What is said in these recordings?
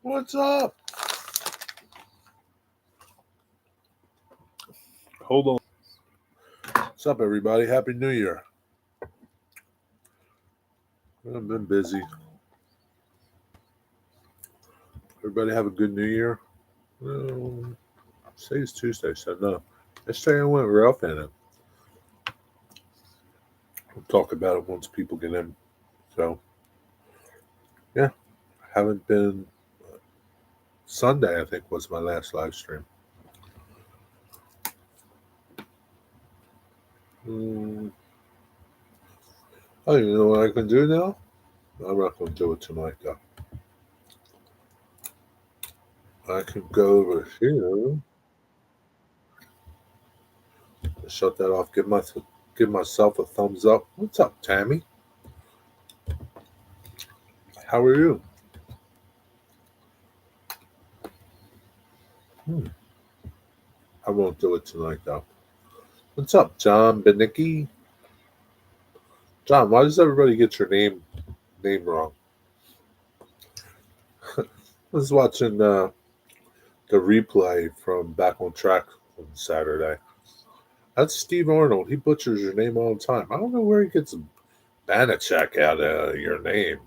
What's up? Hold on. What's up, everybody? Happy New Year. I've been busy. Everybody have a good New Year. Um, say it's Tuesday, so no. Yesterday I went Ralph in it. We'll talk about it once people get in. So, yeah, haven't been. Sunday, I think, was my last live stream. Mm, oh, you know what I can do now? I'm not going to do it tonight, though. I can go over here, shut that off, give myself a thumbs up. What's up, Tammy? How are you? Hmm. I won't do it tonight, though. What's up, John Benicki? John, why does everybody get your name wrong? I was watching the replay from Back on Track on Saturday. That's Steve Arnold. He butchers your name all the time. I don't know where he gets Banachak out of your name.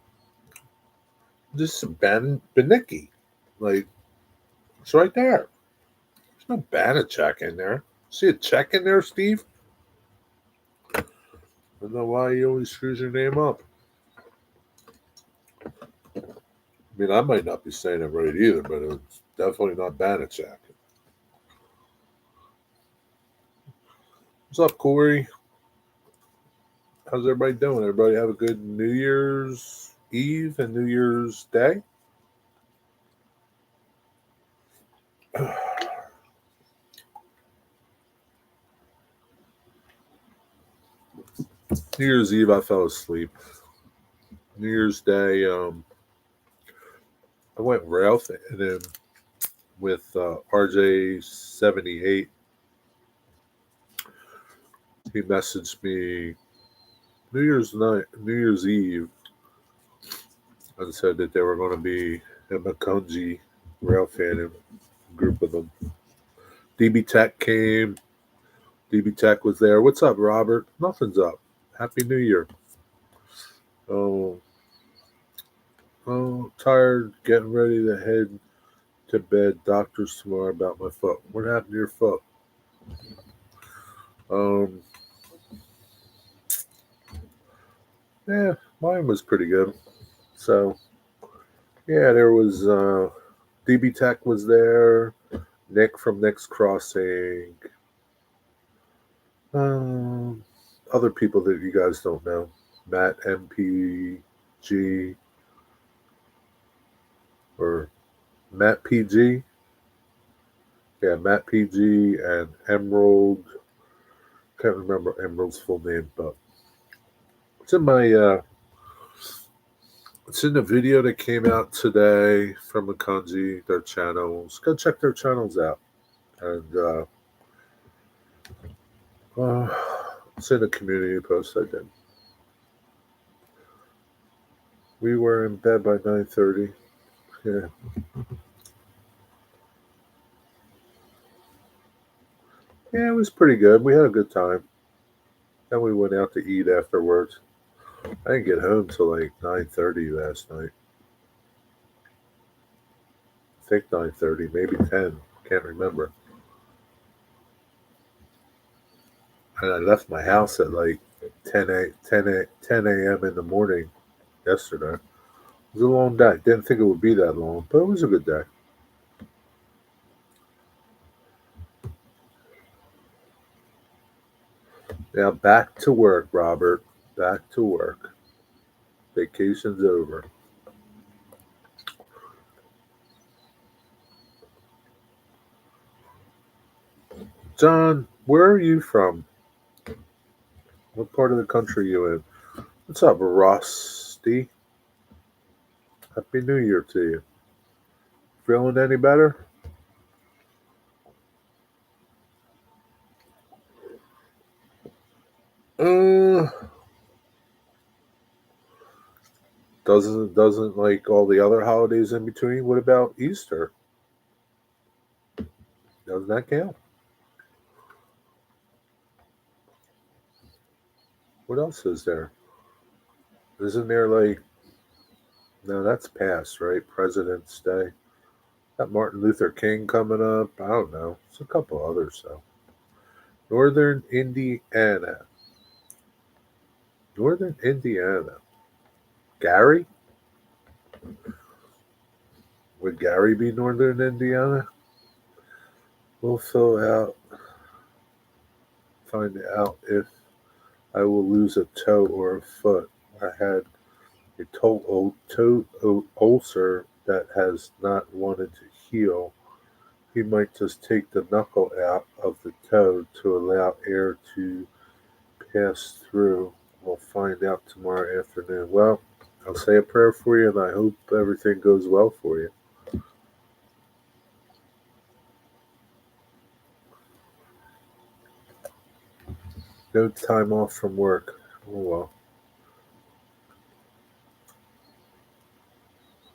This is Benicki. Like, it's right there. There's no Banachak in there. See a check in there, Steve? I don't know why he always screws your name up. I mean, I might not be saying it right either, but it's definitely not Banachak. What's up, Corey? How's everybody doing? Everybody have a good New Year's Eve and New Year's Day? New Year's Eve, I fell asleep. New Year's Day, I went Ralph and then with RJ78. He messaged me New Year's Eve, and said that they were going to be at Makunji, Ralph and a group of them. DB Tech came. DB Tech was there. What's up, Robert? Nothing's up. Happy New Year. Oh, tired, getting ready to head to bed. Doctors tomorrow about my foot. What happened to your foot? Um, yeah, mine was pretty good. So, yeah, there was DB Tech was there. Nick from Nick's Crossing. Um, other people that you guys don't know. Matt MPG or Matt PG. Yeah, Matt PG and Emerald. Can't remember Emerald's full name, but it's in my it's in the video that came out today from Makunji, their channels. Go check their channels out. And it's in a community post I did. We were in bed by 9:30. Yeah. Yeah, it was pretty good. We had a good time. Then we went out to eat afterwards. I didn't get home till like 9:30 last night. I think 9:30, maybe 10. Can't remember. And I left my house at like 10 a.m. in the morning yesterday. It was a long day. Didn't think it would be that long, but it was a good day. Now back to work, Robert. Back to work. Vacation's over. John, where are you from? What part of the country are you in? What's up, Rusty? Happy New Year to you. Feeling any better? Uh, Doesn't like all the other holidays in between? What about Easter? Doesn't that count? What else is there? Isn't there like no? That's past, right? President's Day. Got Martin Luther King coming up. I don't know. It's a couple others though. Northern Indiana. Northern Indiana. Gary? Would Gary be Northern Indiana? We'll find out if I will lose a toe or a foot. I had a toe ulcer that has not wanted to heal. He might just take the knuckle out of the toe to allow air to pass through. We'll find out tomorrow afternoon. Well, I'll say a prayer for you, and I hope everything goes well for you. No time off from work. Oh well.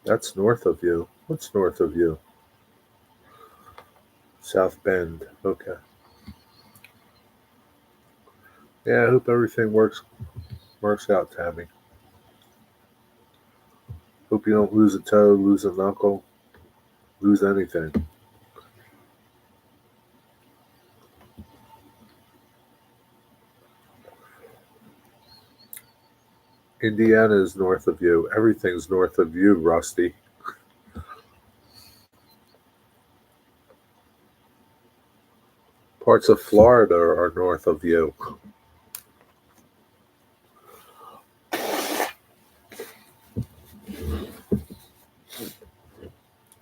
That's north of you. What's north of you? South Bend. Okay. Yeah, I hope everything works out, Tammy. Hope you don't lose a toe, lose a knuckle, lose anything. Indiana is north of you. Everything's north of you, Rusty. Parts of Florida are north of you.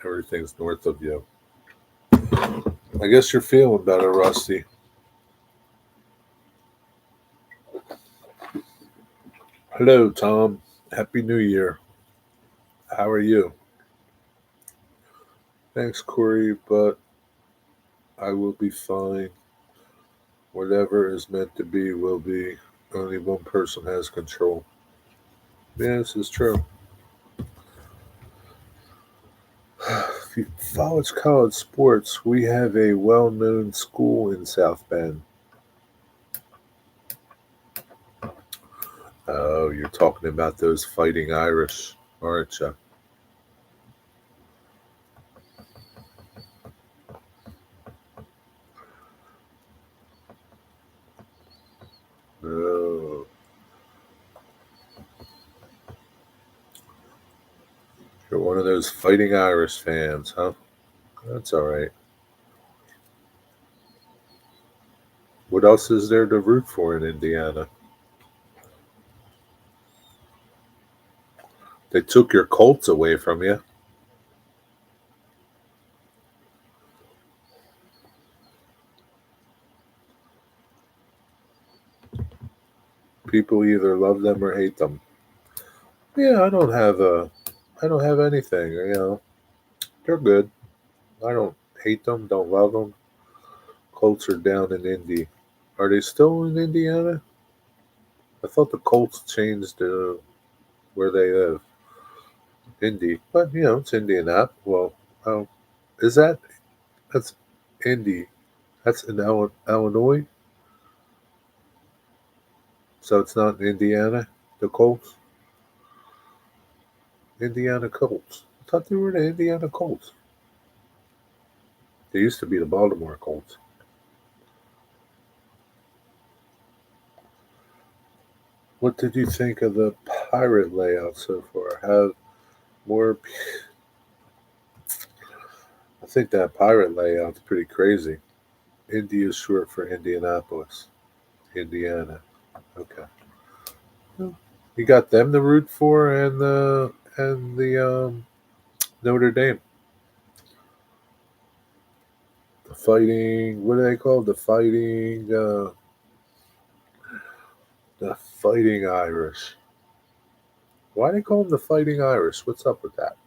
Everything's north of you. I guess you're feeling better, Rusty. Hello, Tom. Happy New Year. How are you? Thanks, Corey, but I will be fine. Whatever is meant to be will be. Only one person has control. Yeah, this is true. If you follow college sports, we have a well known school in South Bend. Oh, you're talking about those fighting Irish, aren't you? Oh, you're one of those fighting Irish fans, huh? That's all right. What else is there to root for in Indiana? They took your Colts away from you. People either love them or hate them. Yeah, I don't have anything. They're good. I don't hate them, don't love them. Colts are down in Indy. Are they still in Indiana? I thought the Colts changed where they live. Indy, but it's Indianapolis. Well, oh, is that's Indy? That's in Illinois, so it's not in Indiana. The Colts, Indiana Colts. I thought they were the Indiana Colts. They used to be the Baltimore Colts. What did you think of the pirate layout so far? Have more? I think that pirate layout's pretty crazy. Indy is short for Indianapolis, Indiana. Okay. Well, you got them to root for, and the Notre Dame. The fighting. What do they call the fighting? The fighting Irish. Why do they call them the fighting Irish? What's up with that?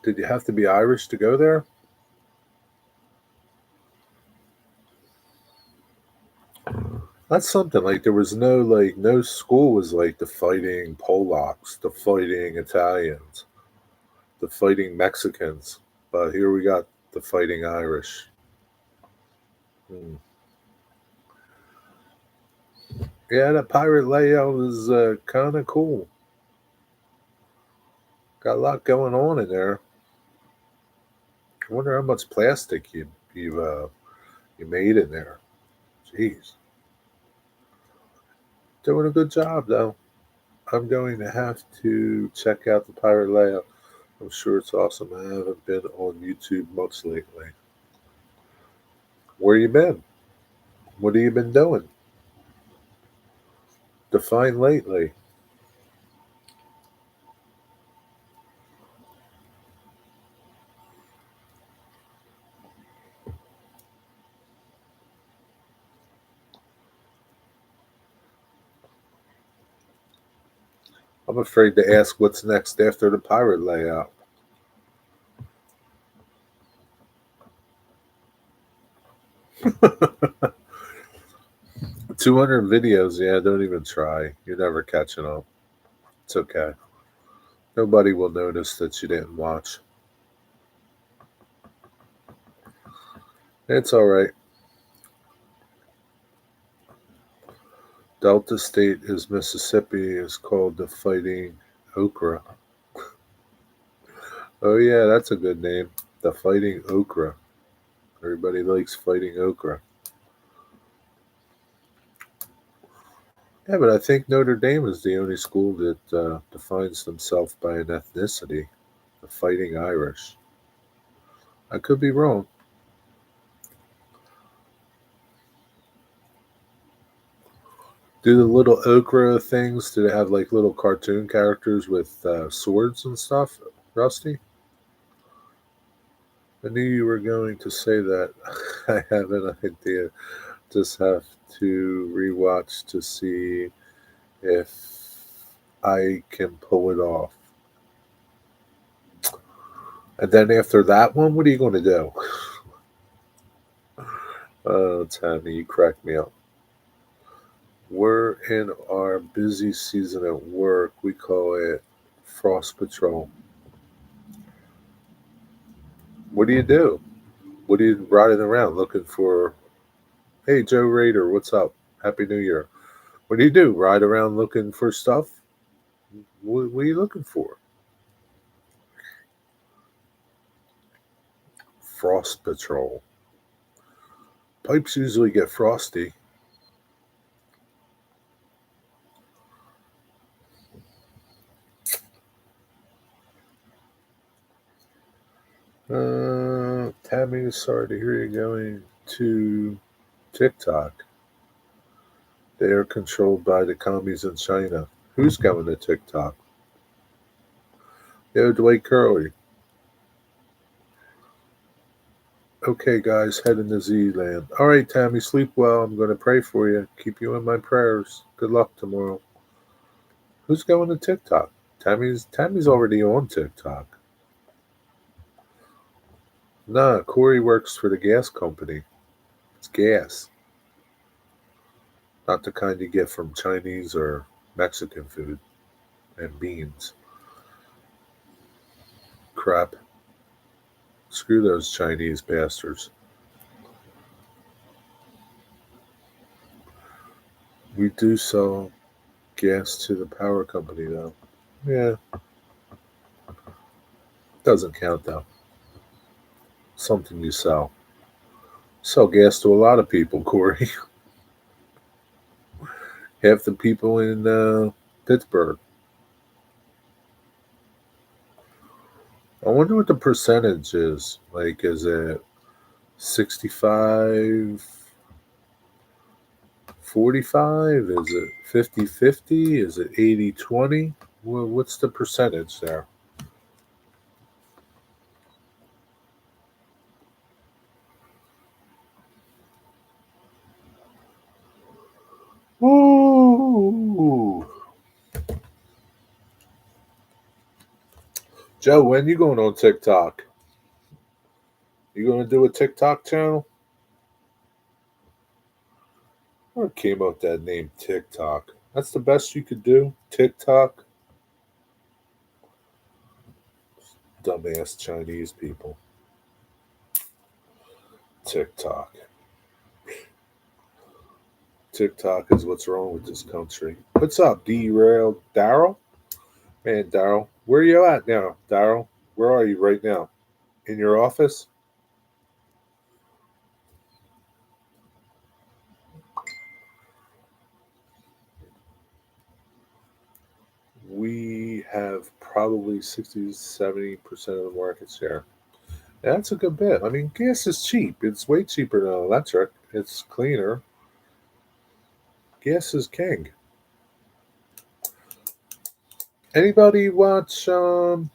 Did you have to be Irish to go there? That's something. Like there was no school was like the fighting Polacks, the fighting Italians, the fighting Mexicans. But here we got the fighting Irish. Hmm. Yeah, the pirate layout is kind of cool. Got a lot going on in there. I wonder how much plastic you made in there. Jeez, doing a good job though. I'm going to have to check out the pirate layout. I'm sure it's awesome. I haven't been on YouTube much lately. Where you been? What have you been doing? Define lately. I'm afraid to ask what's next after the pirate layout. 200 videos, yeah, don't even try. You're never catching up. It's okay. Nobody will notice that you didn't watch. It's all right. Delta State is Mississippi is called the Fighting Okra. Oh yeah, that's a good name. The Fighting Okra. Everybody likes fighting okra. Yeah, but I think Notre Dame is the only school that defines themselves by an ethnicity, the Fighting Irish. I could be wrong. Do the little okra things? Do they have like little cartoon characters with swords and stuff? Rusty, I knew you were going to say that. I have an idea. Just have to rewatch to see if I can pull it off. And then after that one, what are you going to do? Oh, Tammy, you crack me up. We're in our busy season at work. We call it Frost Patrol. What do you do? What are you riding around looking for? Hey, Joe Raider, what's up? Happy New Year. What do you do? Ride around looking for stuff? What are you looking for? Frost Patrol. Pipes usually get frosty. Tammy, sorry to hear you going to TikTok. They are controlled by the commies in China. Who's going to TikTok? Yo, Dwight Curley. Okay, guys, heading to Z-Land. All right, Tammy, sleep well. I'm going to pray for you. Keep you in my prayers. Good luck tomorrow. Who's going to TikTok? Tammy's already on TikTok. Nah, Corey works for the gas company. It's gas, not the kind you get from Chinese or Mexican food and beans. Crap. Screw those Chinese bastards. We do sell gas to the power company, though. Yeah, doesn't count, though. Something you sell. Sell gas to a lot of people, Corey. Half the people in Pittsburgh. I wonder what the percentage is. Like, is it 65, 45? Is it 50-50? Is it 80-20? What's the percentage there? Ooh. Joe, when you going on TikTok? You going to do a TikTok channel? Whoever came up with that name TikTok? That's the best you could do? TikTok? Dumbass Chinese people. TikTok. TikTok is what's wrong with this country. What's up, Derailed Daryl? Man, Daryl, where are you at now, Daryl? Where are you right now? In your office? We have probably 60 70% of the market share. Yeah, that's a good bit. I mean, gas is cheap. It's way cheaper than electric. It's cleaner. Gas is king. Anybody watch oh,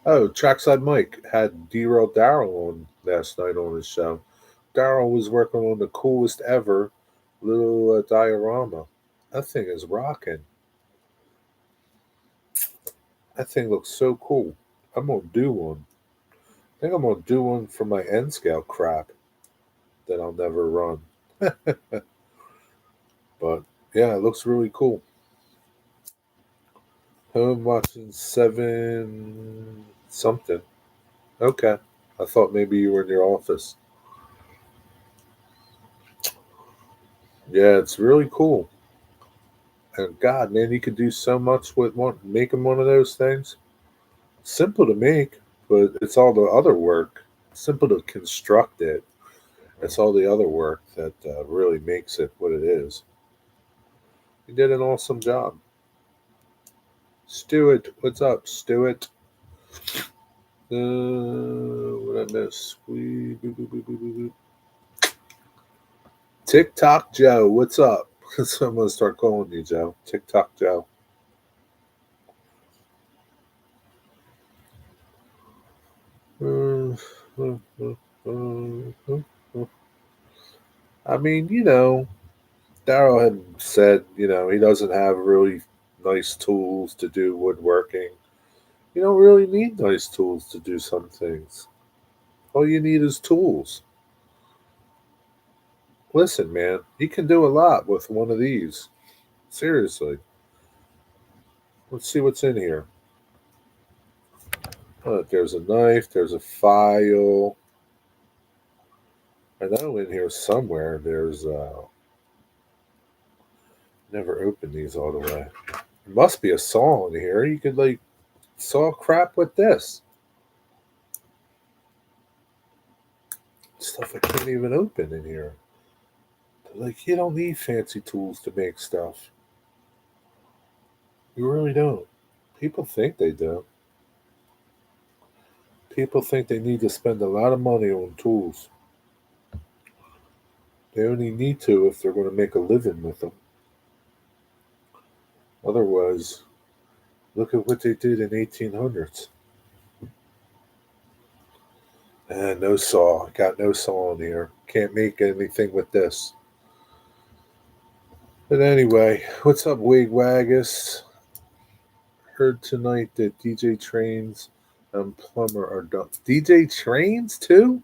Trackside Mike had D-Roll Daryl on last night on his show. Daryl was working on the coolest ever little diorama. That thing is rocking. That thing looks so cool. I'm gonna do one. I think I'm gonna do one for my N scale crap that I'll never run. But yeah, it looks really cool. Home watching seven something. Okay. I thought maybe you were in your office. Yeah, it's really cool. And God, man, you could do so much with one making one of those things. Simple to make, but it's all the other work. Simple to construct it. It's all the other work that really makes it what it is. You did an awesome job. Stuart, what's up, Stuart? What I miss? TikTok Joe, what's up? So I'm gonna start calling you Joe. TikTok Joe. I mean, Daryl had said, he doesn't have really nice tools to do woodworking. You don't really need nice tools to do some things. All you need is tools. Listen, man, you can do a lot with one of these. Seriously. Let's see what's in here. There's a knife, there's a file. I know in here somewhere there's never opened these all the way. There must be a saw in here. You could like saw crap with this. Stuff I can't even open in here. Like you don't need fancy tools to make stuff. You really don't. People think they do. People think they need to spend a lot of money on tools. They only need to if they're going to make a living with them. Otherwise, look at what they did in 1800s. And no saw. Got no saw in here. Can't make anything with this. But anyway, what's up, Wigwagus? Heard tonight that DJ Trains and Plumber are done. DJ Trains too?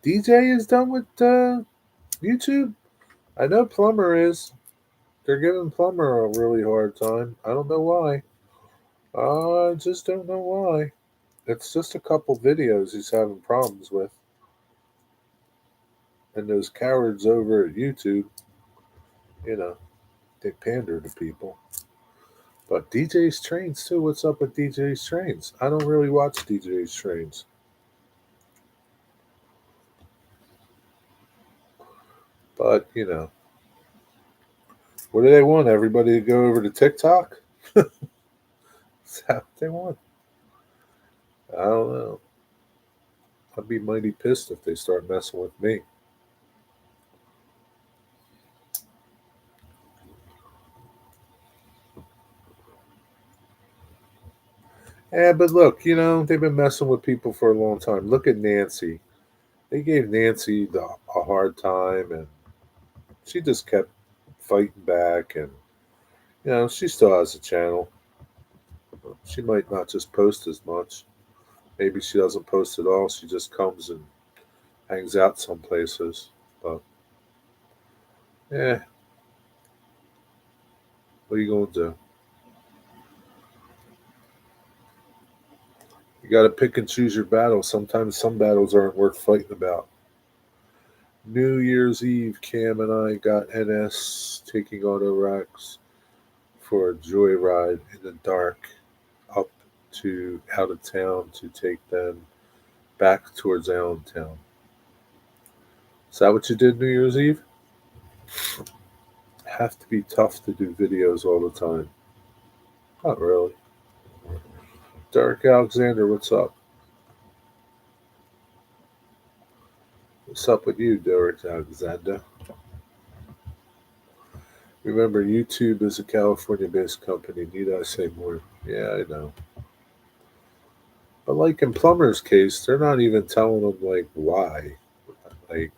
DJ is done with YouTube? I know Plumber is. They're giving Plumber a really hard time. I don't know why. I just don't know why. It's just a couple videos he's having problems with. And those cowards over at YouTube, you know, they pander to people. But DJ's Trains too. What's up with DJ's Trains? I don't really watch DJ's Trains. But, what do they want? Everybody to go over to TikTok? Is that what they want? I don't know. I'd be mighty pissed if they start messing with me. Yeah, but look, they've been messing with people for a long time. Look at Nancy. They gave Nancy a hard time, and she just kept fighting back. And, she still has a channel. She might not just post as much. Maybe she doesn't post at all. She just comes and hangs out some places. But yeah, what are you gonna do? You got to pick and choose your battles. Sometimes some battles aren't worth fighting about. New Year's Eve, Cam and I got NS taking on Rex for a joyride in the dark up to out of town to take them back towards Allentown. Is that what you did New Year's Eve? Have to be tough to do videos all the time. Not really. Derek Alexander, what's up? What's up with you, Derek Alexander? Remember, YouTube is a California based company. Need I say more? Yeah, I know. But like in Plumber's case, they're not even telling them like why. Like,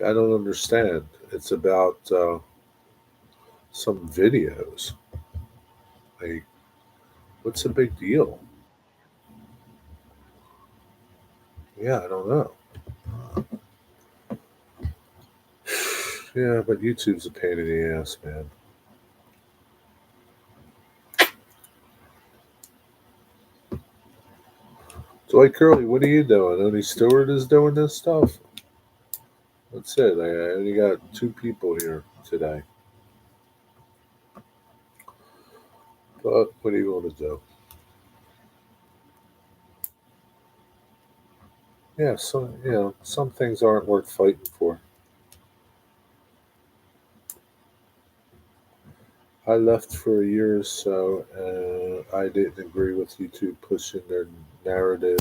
I don't understand. It's about some videos. Like, what's the big deal? Yeah, I don't know. Yeah, but YouTube's a pain in the ass, man. Dwight Curley, what are you doing? Only Stewart is doing this stuff. That's it. I only got two people here today. But what are you going to do? Yeah, some things aren't worth fighting for. I left for a year or so, and I didn't agree with YouTube pushing their narrative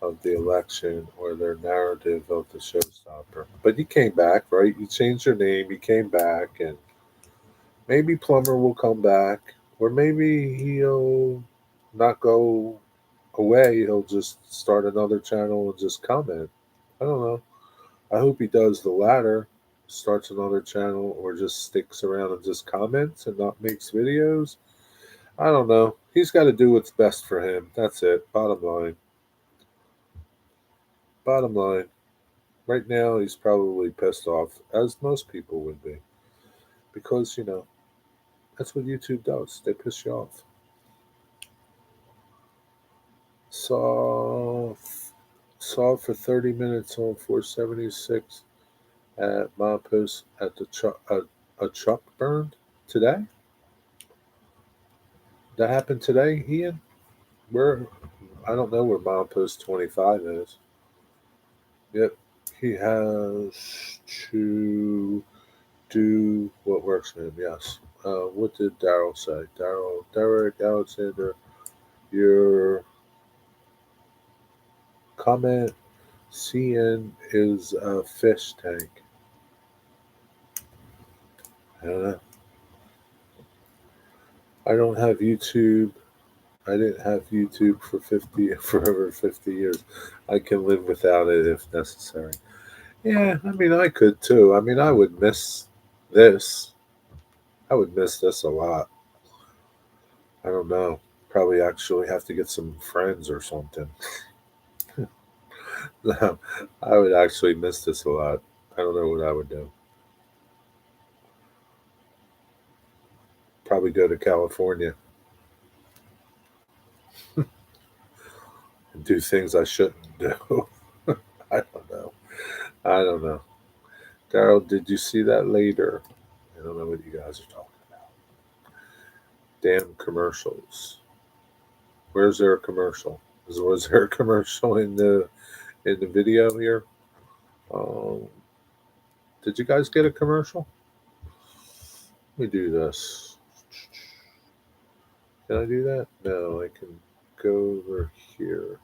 of the election or their narrative of the showstopper. But you came back, right? You changed your name, you came back, and maybe Plummer will come back, or maybe he'll not go away. He'll just start another channel and just comment. I don't know. I hope he does the latter, starts another channel, or just sticks around and just comments and not makes videos. I don't know. He's got to do what's best for him. That's it. Bottom line. Bottom line. Right now, he's probably pissed off, as most people would be, because that's what YouTube does. They piss you off. Saw saw for 30 minutes on 476 at my post at the truck. A truck burned today. That happened today, Ian. Where I don't know where milepost 25 is. Yep, he has to do what works for him. Yes. What did Daryl say? Derek Alexander, your comment CN is a fish tank. I don't know. I don't have YouTube. I didn't have YouTube for 50 for over 50 years. I can live without it if necessary. Yeah, I mean I could too. I mean I would miss this. I would miss this a lot. I don't know. Probably actually have to get some friends or something. I would actually miss this a lot. I don't know what I would do. Probably go to California and do things I shouldn't do. I don't know. I don't know. Daryl, did you see that later? I don't know what you guys are talking about. Damn commercials. Where's there a commercial? Was there a commercial in the video here? Um, did you guys get a commercial? Let me do this. Can I do that? No, I can go over here.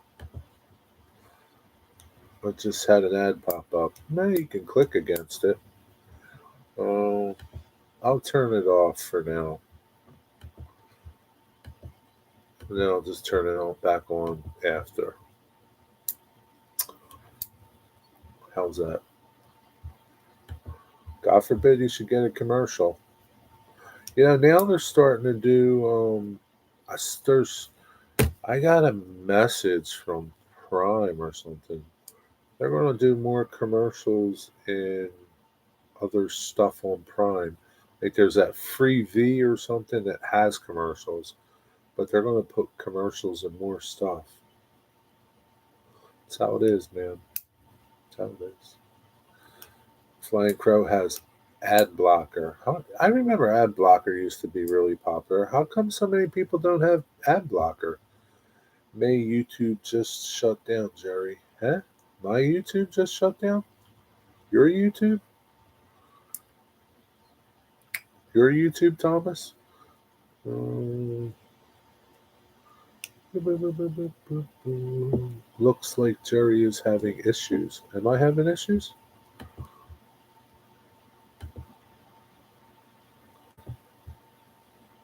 I just had an ad pop up. No, you can click against it. Um, I'll turn it off for now. And then I'll just turn it on back on after. How's that? God forbid you should get a commercial. Now they're starting to do. I got a message from Prime or something. They're going to do more commercials and other stuff on Prime. Like there's that Free V or something that has commercials, but they're going to put commercials and more stuff. That's how it is, man. That's how it is. Flying Crow has ad blocker. I remember ad blocker used to be really popular. How come so many people don't have ad blocker? May YouTube just shut down, Jerry. Huh? My YouTube just shut down? Your YouTube? Your YouTube, Thomas? Um, looks like Jerry is having issues. Am I having issues?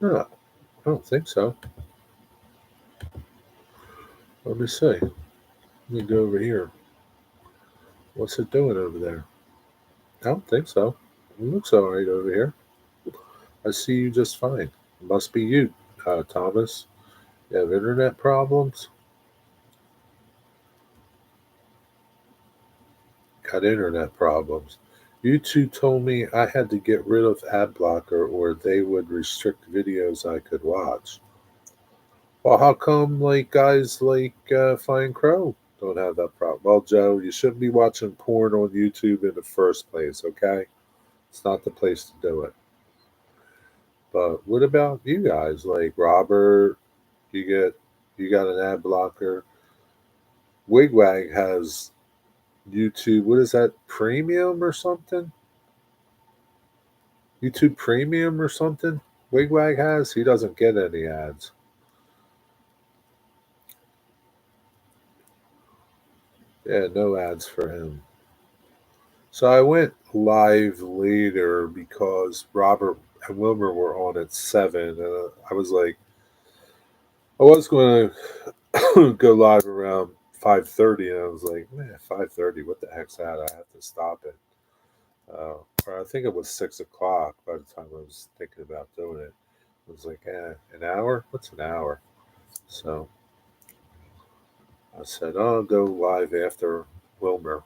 No, I don't think so. Let me see. Let me go over here. What's it doing over there? I don't think so. It looks all right over here. I see you just fine. It must be you, Thomas. You have internet problems? Got internet problems. YouTube told me I had to get rid of ad blocker or they would restrict videos I could watch. Well, how come like guys like Flying Crow don't have that problem? Well, Joe, you shouldn't be watching porn on YouTube in the first place, okay? It's not the place to do it. But what about you guys? Like Robert, you get you got an ad blocker. Wigwag has YouTube. What is that? Premium or something? YouTube Premium or something? Wigwag has. He doesn't get any ads. Yeah, no ads for him. So I went live later because Robert and Wilmer were on at 7, and I was like, I was going to go live around 5:30, and I was like, man, 5:30, what the heck's that? I have to stop it. Or I think it was 6 o'clock by the time I was thinking about doing it. I was like, an hour? What's an hour? So I said, oh, I'll go live after Wilmer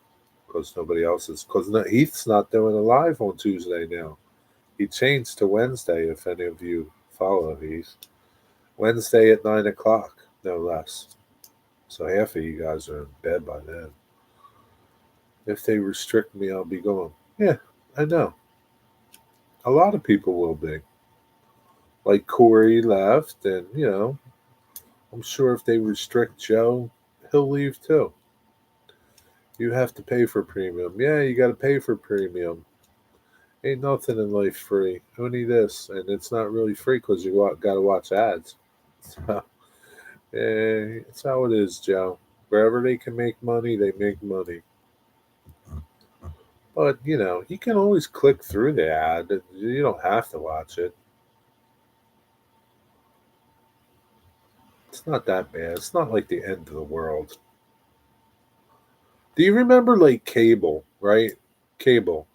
because nobody else is. Because Heath's not doing a live on Tuesday now. He changed to Wednesday, if any of you follow Heath. Wednesday at 9 o'clock, no less. So half of you guys are in bed by then. If they restrict me, I'll be going. Yeah, I know. A lot of people will be. Like Corey left, and, I'm sure if they restrict Joe, he'll leave too. You have to pay for premium. Yeah, you got to pay for premium. Ain't nothing in life free. Only this, and it's not really free because you got to watch ads. So, it's how it is, Joe. Wherever they can make money, they make money. But you can always click through the ad. You don't have to watch it. It's not that bad. It's not like the end of the world. Do you remember like cable, right? Cable.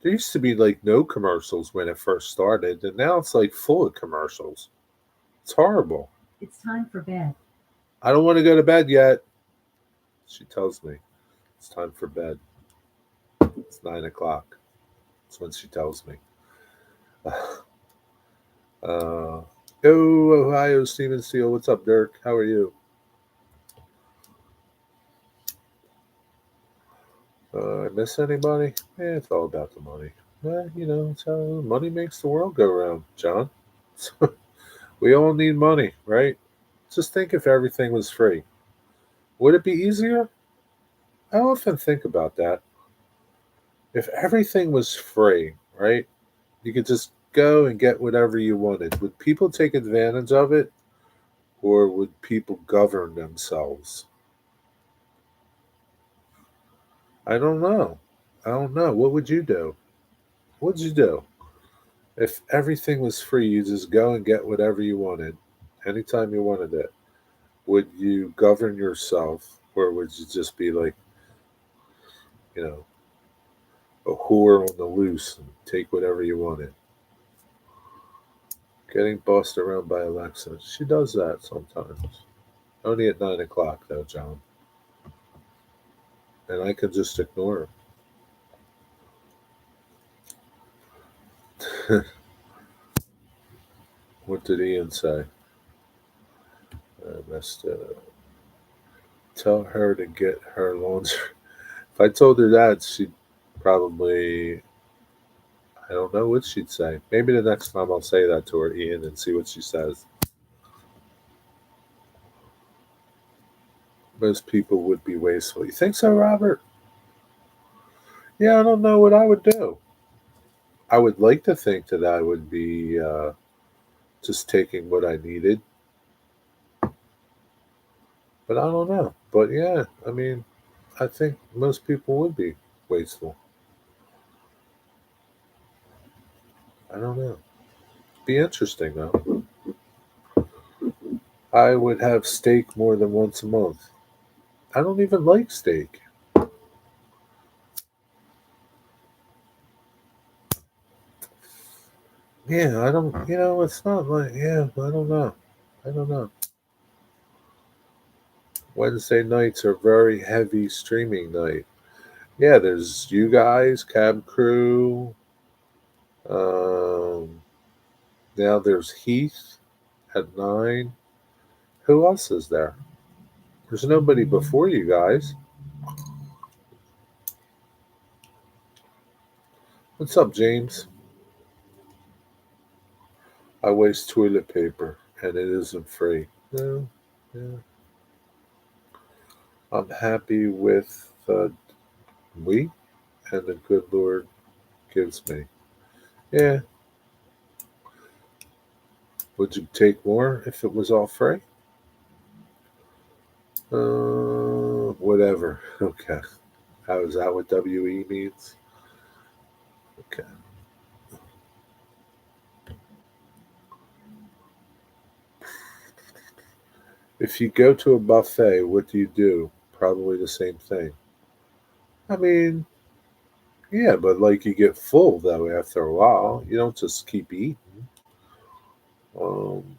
There used to be like no commercials when it first started, and now it's like full of commercials. It's horrible. It's time for bed. I don't want to go to bed yet. She tells me it's time for bed. It's 9 o'clock. That's when she tells me. Oh, Ohio, Steven Steele. What's up, Dirk? How are you? I miss anybody? It's all about the money. It's how money makes the world go round, John. We all need money, right? Just think if everything was free. Would it be easier? I often think about that. If everything was free, right? You could just go and get whatever you wanted. Would people take advantage of it or would people govern themselves? I don't know. I don't know. What would you do? What'd you do? If everything was free, you just go and get whatever you wanted anytime you wanted it. Would you govern yourself or would you just be like, you know, a whore on the loose and take whatever you wanted? Getting bossed around by Alexa. She does that sometimes. Only at 9 o'clock, though, John. And I can just ignore her. What did Ian say? I must tell her to get her laundry. If I told her that, she'd probably, I don't know what she'd say. Maybe the next time I'll say that to her, Ian, and see what she says. Most people would be wasteful. You think so, Robert? Yeah, I don't know what I would do. I would like to think that I would be just taking what I needed, but I don't know. But yeah, I mean, I think most people would be wasteful. I don't know. Be interesting though. I would have steak more than once a month. I don't even like steak. Yeah, I don't. It's not like. Yeah, I don't know. I don't know. Wednesday nights are very heavy streaming night. Yeah, there's you guys, Cab Crew. Um, Now there's Heath at 9. Who else is there? There's nobody before you guys. What's up, James? I waste toilet paper and it isn't free. No, yeah. I'm happy with the week and the good Lord gives me. Yeah. Would you take more if it was all free? Whatever. Okay. How is that what WE means? Okay. If you go to a buffet, what do you do? Probably the same thing. I mean, yeah, but like you get full though after a while. You don't just keep eating. Um,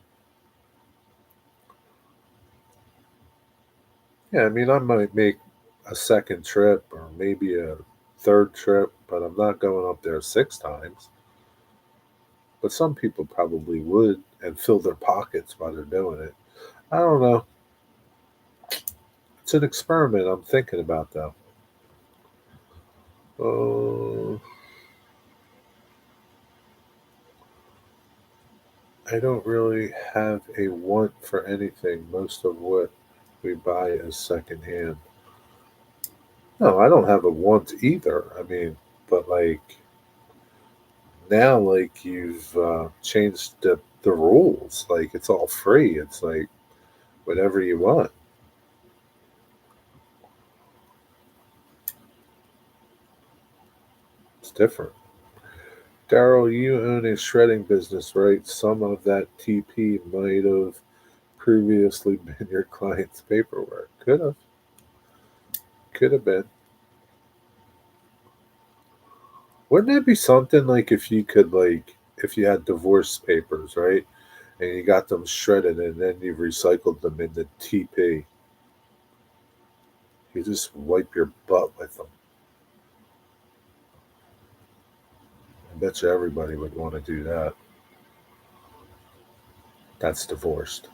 yeah, I mean, I might make a second trip or maybe a third trip, but I'm not going up there 6 times. But some people probably would and fill their pockets while they're doing it. I don't know. It's an experiment I'm thinking about though. Uh, I don't really have a want for anything. Most of what we buy is secondhand. No, I don't have a want either. I mean, but like now, like you've changed the rules. Like it's all free. It's like whatever you want. It's different. Daryl, you own a shredding business, right? Some of that TP might have previously been your client's paperwork. Could have. Could have been. Wouldn't that be something like if you could if you had divorce papers, right? And you got them shredded and then you recycled them into TP. You just wipe your butt with them. I bet you everybody would want to do that. That's divorced.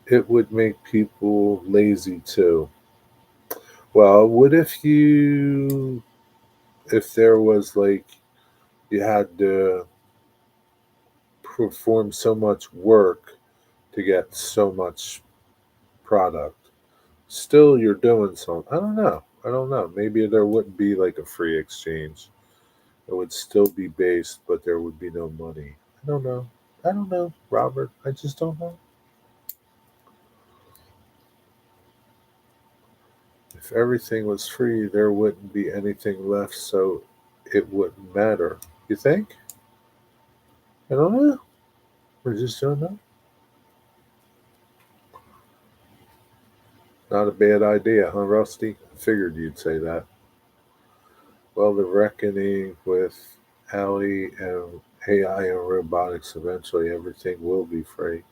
It would make people lazy too. Well, what if there was like you had to perform so much work to get so much product? Still, you're doing something. I don't know. I don't know. Maybe there wouldn't be like a free exchange. It would still be based, but there would be no money. I don't know. I don't know, Robert. I just don't know. If everything was free, there wouldn't be anything left, so it wouldn't matter. You think? I don't know. I just don't know. Not a bad idea, huh, Rusty? I figured you'd say that. Well, the reckoning with Ali and AI and robotics, eventually everything will be free.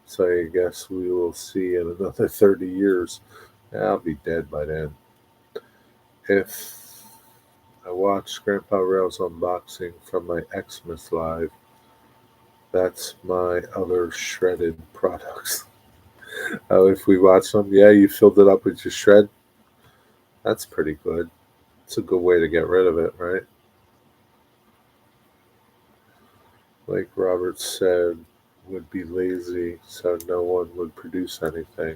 So I guess we will see in another 30 years. I'll be dead by then. If I watch Grandpa Rail's unboxing from my Xmas Live, that's my other shredded products. If we watch them, yeah, you filled it up with your shred. That's pretty good. It's a good way to get rid of it, right? Like Robert said, would be lazy, so no one would produce anything.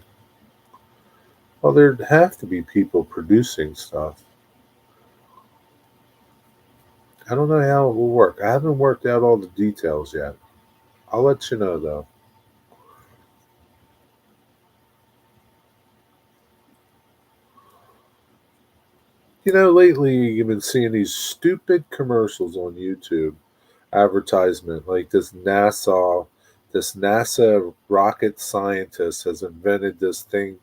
Well, there'd have to be people producing stuff. I don't know how it will work. I haven't worked out all the details yet. I'll let you know, though. Lately you've been seeing these stupid commercials on YouTube, advertisement like this NASA rocket scientist has invented this thing,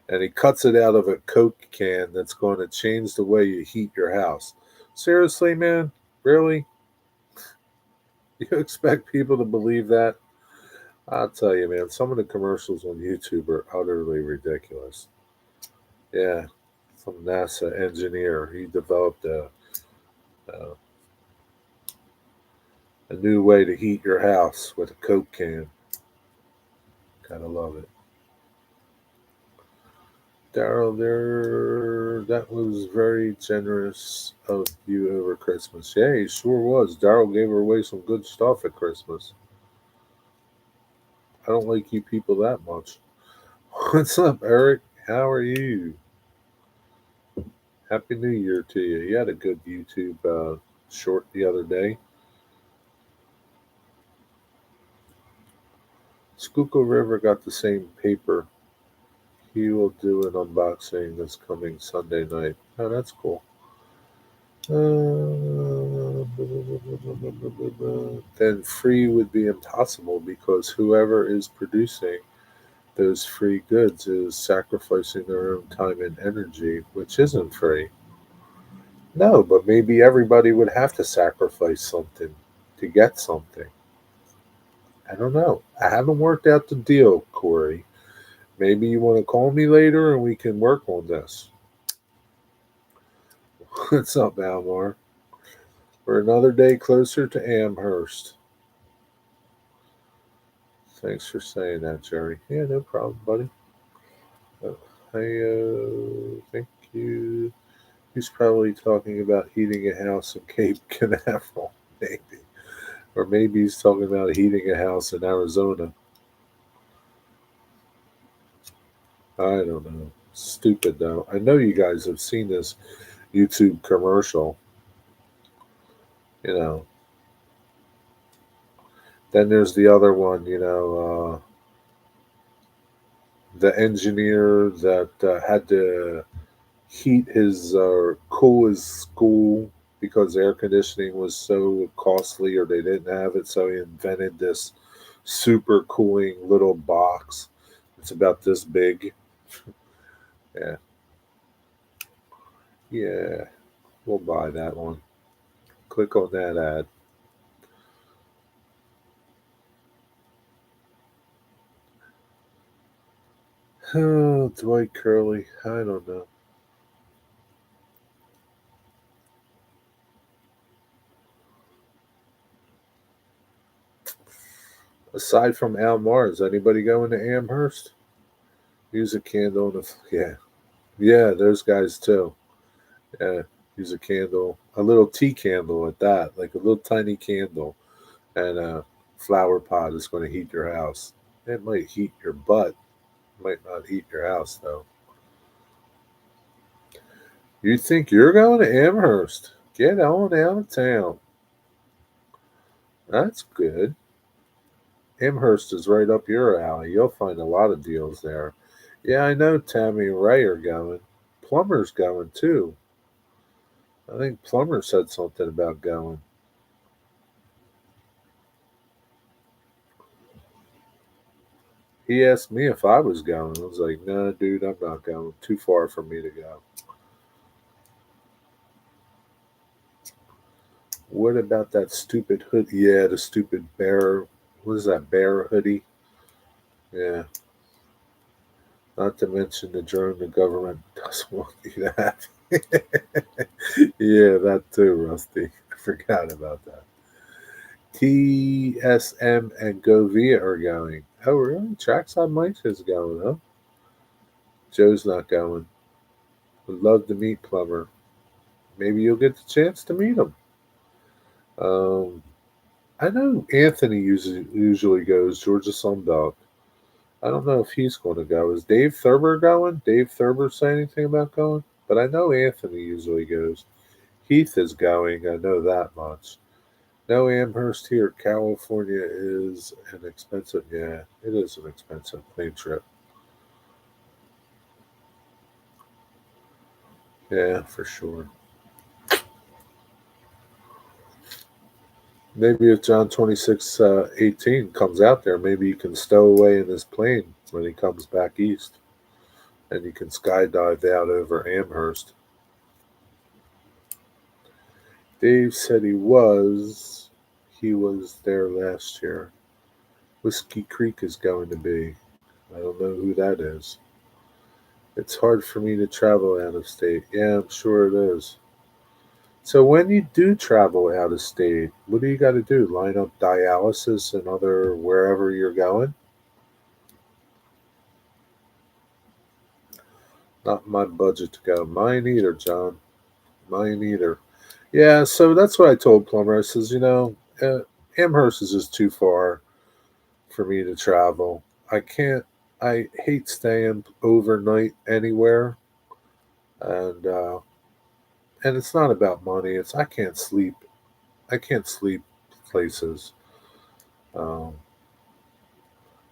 and he cuts it out of a Coke can that's going to change the way you heat your house. Seriously, man? Really? You expect people to believe that? I'll tell you, man, some of the commercials on YouTube are utterly ridiculous. Yeah, some NASA engineer, he developed a new way to heat your house with a Coke can. Gotta love it. Daryl, that was very generous of you over Christmas. Yeah, he sure was. Daryl gave away some good stuff at Christmas. I don't like you people that much. What's up, Eric? How are you? Happy New Year to you. You had a good YouTube short the other day. Schuylkill River got the same paper. He will do an unboxing this coming Sunday night. Oh, that's cool. Then free would be impossible because whoever is producing those free goods is sacrificing their own time and energy, which isn't free. No, but maybe everybody would have to sacrifice something to get something. I don't know. I haven't worked out the deal, Corey. Maybe you want to call me later and we can work on this. What's up, Almar? We're another day closer to Amherst. Thanks for saying that, Jerry. Yeah, no problem, buddy. Thank you. He's probably talking about heating a house in Cape Canaveral, maybe. Or maybe he's talking about heating a house in Arizona. I don't know. Stupid, though. I know you guys have seen this YouTube commercial, you know. Then there's the other one, the engineer that had to heat his cool his school because air conditioning was so costly or they didn't have it, so he invented this super cooling little box. It's about this big. Yeah, yeah, we'll buy that one. Click on that ad. Oh, Dwight Curley. I don't know. Aside from Al Mars, anybody going to Amherst? Use a candle and yeah, yeah, those guys too. Yeah, use a candle, a little tea candle at that, like a little tiny candle, and a flower pot is going to heat your house. It might heat your butt, might not heat your house though. You think you're going to Amherst? Get on out of town. That's good. Amherst is right up your alley. You'll find a lot of deals there. Yeah, I know Tammy and Ray are going. Plumber's going too. I think Plumber said something about going. He asked me if I was going. I was like, no, dude, I'm not going. Too far for me to go. What about that stupid hoodie? Yeah, the stupid bear. What is that, bear hoodie? Yeah. Not to mention the drone the government doesn't want you to have. Yeah, that too, Rusty. I forgot about that. TSM and Govia are going. Oh, really? Trackside Mike is going, huh? Joe's not going. Would love to meet Plummer. Maybe you'll get the chance to meet him. Um, I know Anthony usually goes, Georgia Sunbelt. I don't know if he's going to go. Is Dave Thurber going? Dave Thurber say anything about going? But I know Anthony usually goes. Heath is going. I know that much. No, Amherst here. California is an expensive. Yeah, it is an expensive plane trip. Yeah, for sure. Maybe if John 2618 comes out there, maybe you can stow away in his plane when he comes back east, and you can skydive out over Amherst. Dave said he was there last year. Whiskey Creek is going to be. I don't know who that is. It's hard for me to travel out of state. Yeah, I'm sure it is. So when you do travel out of state, what do you got to do? Line up dialysis and other wherever you're going? Not my budget to go. Mine either, John. Mine either. Yeah, so that's what I told Plumber. I says, Amherst is just too far for me to travel. I can't. I hate staying overnight anywhere, and it's not about money. It's I can't sleep. I can't sleep places. Um,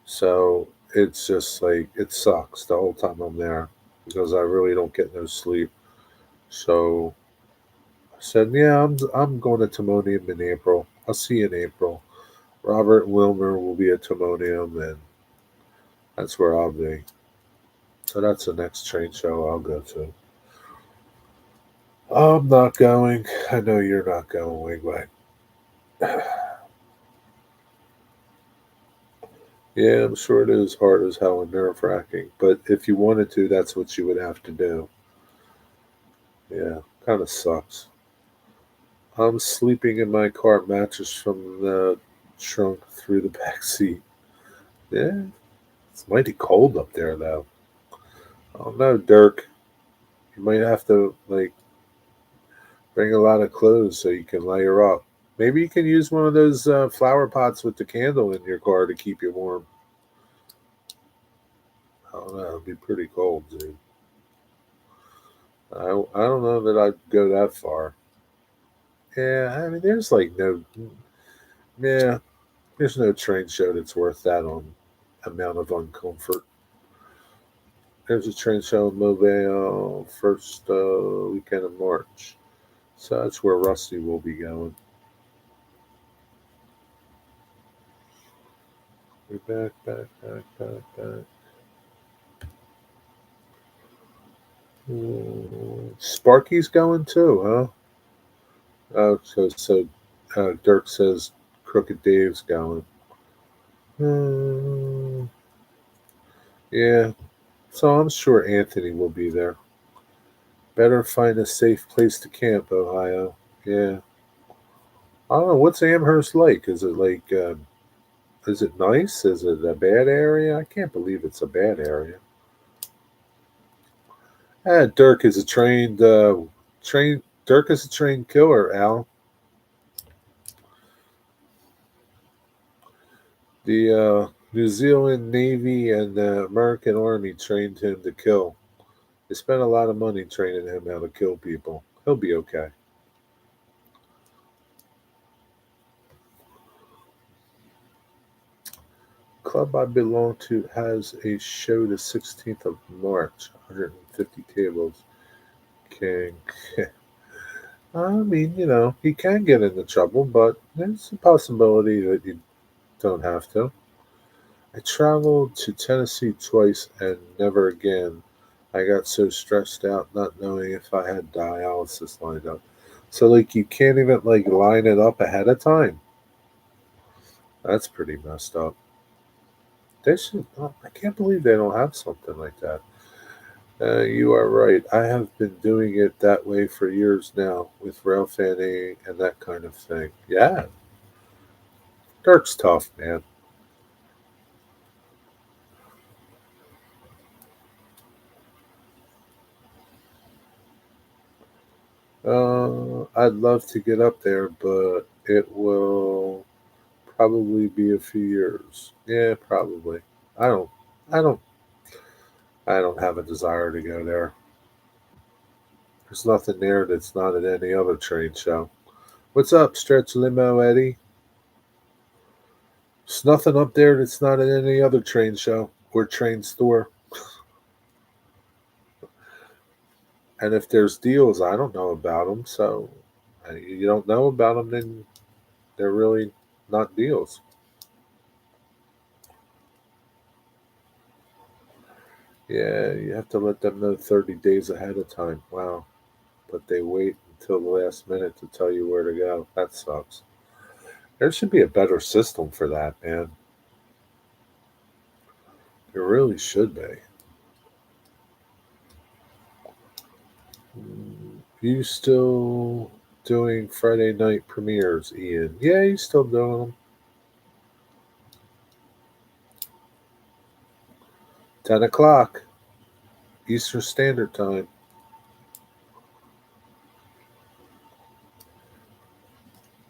so it's just like it sucks the whole time I'm there because I really don't get no sleep. So I said, yeah, I'm going to Timonium in April. I'll see you in April. Robert Wilmer will be at Timonium, and that's where I'll be. So that's the next train show I'll go to. I'm not going. I know you're not going, Wingway. Yeah, I'm sure it is hard as hell and nerve wracking. But if you wanted to, that's what you would have to do. Yeah, kind of sucks. I'm sleeping in my car mattress from the trunk through the back seat. Yeah, it's mighty cold up there, though. I don't know, Dirk. You might have to, like, bring a lot of clothes so you can layer up. Maybe you can use one of those flower pots with the candle in your car to keep you warm. I don't know. It'd be pretty cold, dude. I don't know that I'd go that far. Yeah, I mean, there's like no, yeah, there's no train show that's worth that on amount of uncomfort. There's a train show in Mobile first weekend of March, so that's where Rusty will be going. We're back. Sparky's going too, huh? So Dirk says Crooked Dave's going. Hmm, yeah, so I'm sure Anthony will be there. Better find a safe place to camp, Ohio. Yeah. I don't know. What's Amherst like? Is it nice? Is it a bad area? I can't believe it's a bad area. Dirk is a Dirk is a trained killer, Al. The New Zealand Navy and the American Army trained him to kill. They spent a lot of money training him how to kill people. He'll be okay. Club I belong to has a show the 16th of March, 150 tables. King. I mean, he can get into trouble, but there's a possibility that you don't have to. I traveled to Tennessee twice and never again. I got so stressed out not knowing if I had dialysis lined up. So like you can't even like line it up ahead of time. That's pretty messed up. They should. Oh, I can't believe they don't have something like that. You are right. I have been doing it that way for years now with rail fanning and that kind of thing. Yeah, Dirk's tough, man. I'd love to get up there, but it will probably be a few years. Yeah, probably. I don't. I don't. I don't have a desire to go there. There's nothing there that's not at any other train show. What's up, Stretch Limo Eddie? There's nothing up there that's not at any other train show or train store. And if there's deals, I don't know about them. So you don't know about them, then they're really not deals. Yeah, you have to let them know 30 days ahead of time. Wow. But they wait until the last minute to tell you where to go. That sucks. There should be a better system for that, man. There really should be. You still doing Friday night premieres, Ian? Yeah, he's still doing them. 10 o'clock Eastern Standard Time.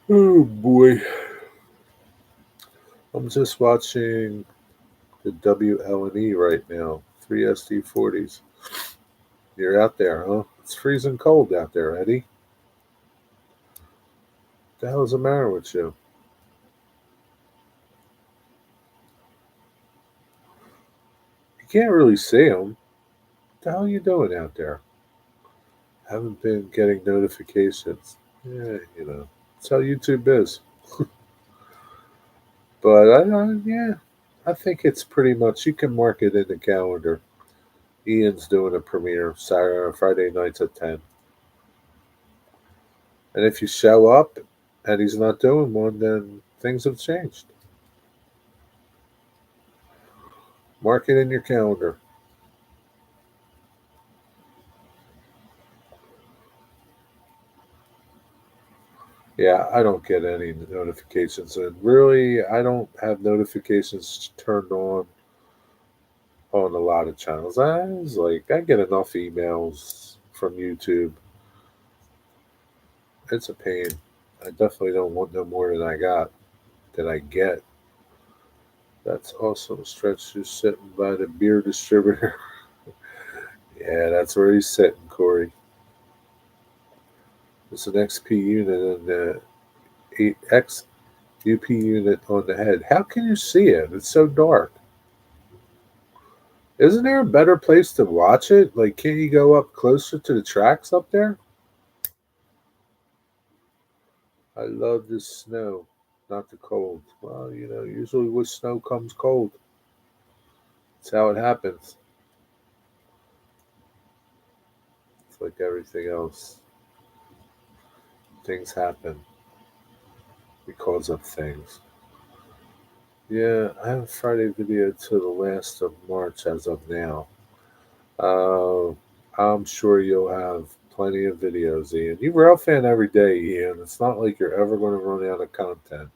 Oh boy. I'm just watching the WLNE right now. 3SD40s. You're out there, huh? It's freezing cold out there, Eddie. What the hell's the matter with you? You can't really see them. What the hell are you doing out there? Haven't been getting notifications. Yeah, that's how YouTube is. But yeah, I think it's pretty much you can mark it in the calendar. Ian's doing a premiere Saturday or Friday nights at 10. And if you show up and he's not doing one, then things have changed. Mark it in your calendar. Yeah, I don't get any notifications. And really, I don't have notifications turned on a lot of channels. I get enough emails from YouTube. It's a pain. I definitely don't want no more than I got that I get. That's awesome. Stretch just sitting by the beer distributor. Yeah, that's where he's sitting, Corey. It's an XP unit and the 8X UP unit on the head. How can you see it? It's so dark. Isn't there a better place to watch it? Like, can't you go up closer to the tracks up there? I love this snow, not the cold. Well, usually with snow comes cold. That's how it happens. It's like everything else. Things happen because of things. Yeah, I have a Friday video to the last of March as of now. Uh, I'm sure you'll have plenty of videos, Ian. You rail fan every day, Ian. It's not like you're ever going to run out of content.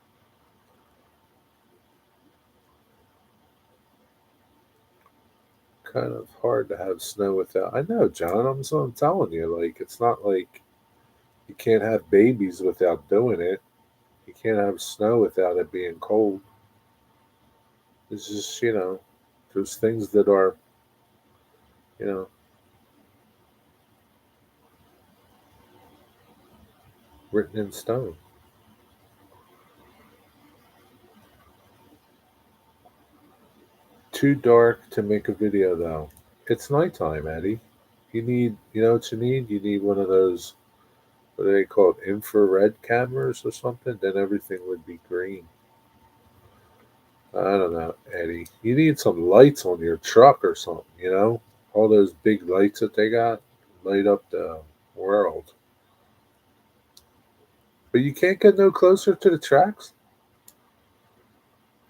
Kind of hard to have snow without. I know, John. I'm telling you, like it's not like you can't have babies without doing it. You can't have snow without it being cold. It's just there's things that are you know written in stone. Too dark to make a video though. It's nighttime, Eddie. You know what you need? You need one of those, what do they call it, infrared cameras or something? Then everything would be green. I don't know, Eddie. You need some lights on your truck or something. All those big lights that they got light up the world. But you can't get no closer to the tracks?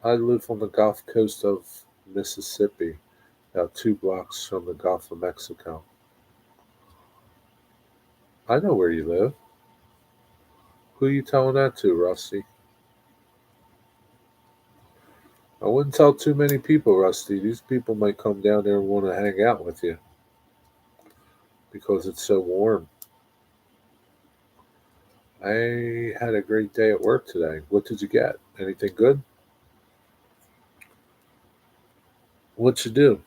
I live on the Gulf Coast of Mississippi, about 2 blocks from the Gulf of Mexico. I know where you live. Who you telling that to, Rusty? I wouldn't tell too many people, Rusty. These people might come down there and want to hang out with you because it's so warm. I had a great day at work today. What did you get? Anything good? What'd you do?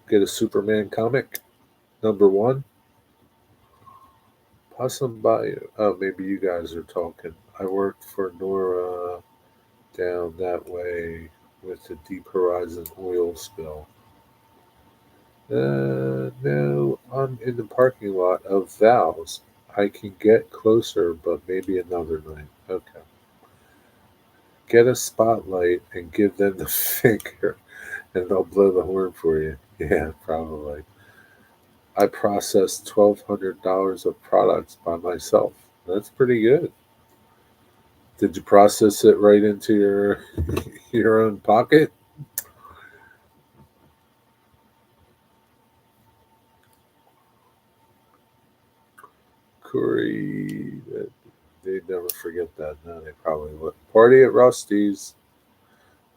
Get a Superman comic? Number one? Pass them by you. Oh, maybe you guys are talking. I worked for Nora down that way with the Deep Horizon oil spill. No, I'm in the parking lot of Val's. I can get closer, but maybe another night. Okay. Get a spotlight and give them the finger, and they'll blow the horn for you. Yeah, probably. I processed $1,200 of products by myself. That's pretty good. Did you process it right into your your own pocket? Corey, they'd never forget that. No, they probably wouldn't. Party at Rusty's.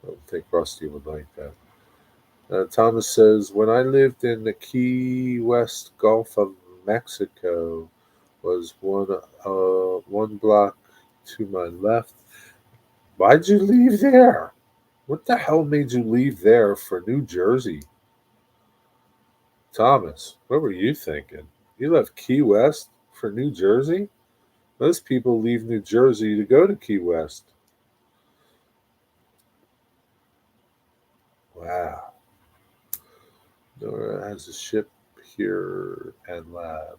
I don't think Rusty would like that. Thomas says, when I lived in the Key West Gulf of Mexico, was one block to my left. Why'd you leave there? What the hell made you leave there for New Jersey? Thomas, what were you thinking? You left Key West for New Jersey? Most people leave New Jersey to go to Key West. Wow. Nora has a ship here and lab.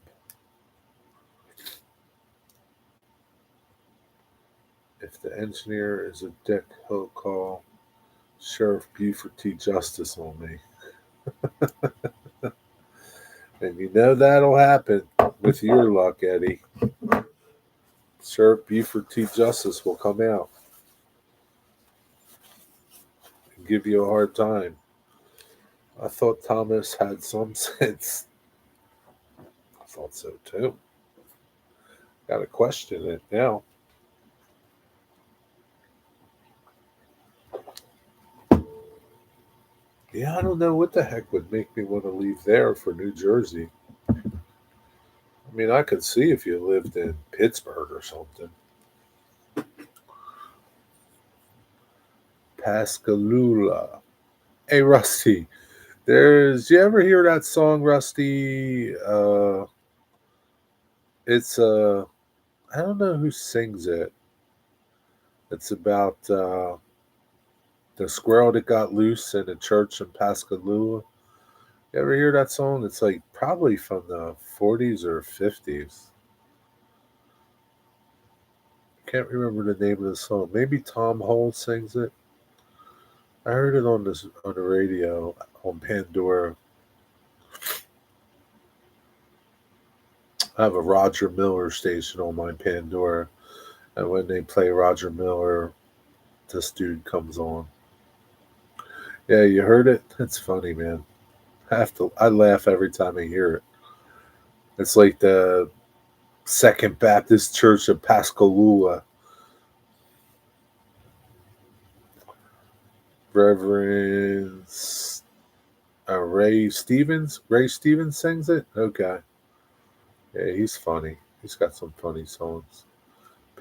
If the engineer is a dick, he'll call Sheriff Buford T. Justice on me. And you know that'll happen with your luck, Eddie. Sheriff Buford T. Justice will come out and give you a hard time. I thought Thomas had some sense. I thought so too. Got to question it now. Yeah, I don't know what the heck would make me want to leave there for New Jersey. I mean, I could see if you lived in Pittsburgh or something. Pascagoula. Hey, Rusty. You ever hear that song, Rusty? It's I don't know who sings it. It's about the squirrel that got loose in a church in Pascagoula. You ever hear that song? It's like probably from the 40s or 50s. Can't remember the name of the song. Maybe Tom Hole sings it. I heard it on the radio on Pandora. I have a Roger Miller station on my Pandora, and when they play Roger Miller, this dude comes on. Yeah, you heard it. It's funny, man. I laugh every time I hear it. It's like the Second Baptist Church of Pascagoula. Reverend Ray Stevens. Ray Stevens sings it. Okay, yeah, he's funny. He's got some funny songs.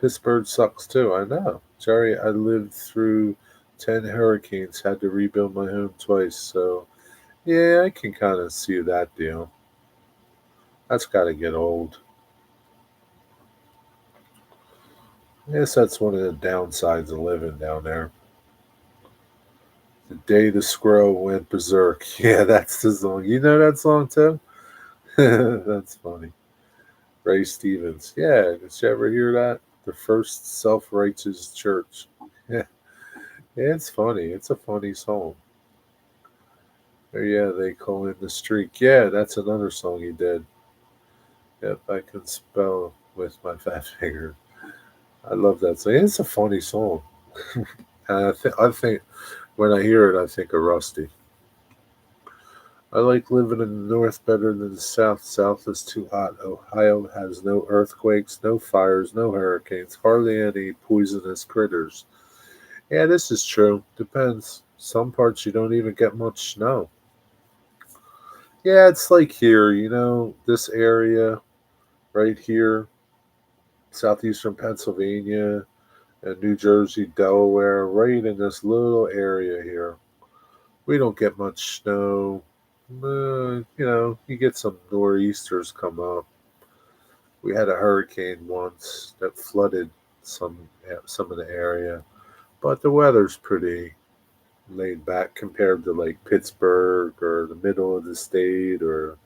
Pittsburgh sucks too. I know, Jerry. I lived through 10 hurricanes. Had to rebuild my home twice. So yeah, I can kind of see that deal. That's got to get old. I guess that's one of the downsides of living down there. The day the squirrel went berserk. Yeah, that's the song. You know that song too? That's funny. Ray Stevens. Yeah, did you ever hear that? The first self righteous church. Yeah. Yeah, it's funny. It's a funny song. Oh, yeah, they call him the streak. Yeah, that's another song he did. If I can spell with my fat finger. I love that song. It's a funny song. And I think when I hear it, I think of Rusty. I like living in the north better than the south. South is too hot. Ohio has no earthquakes, no fires, no hurricanes, hardly any poisonous critters. Yeah, this is true. Depends. Some parts you don't even get much snow. Yeah, it's like here, this area right here, southeastern Pennsylvania and New Jersey, Delaware, right in this little area here. We don't get much snow. You get some nor'easters come up. We had a hurricane once that flooded some of the area, but the weather's pretty laid back compared to like Pittsburgh or the middle of the state or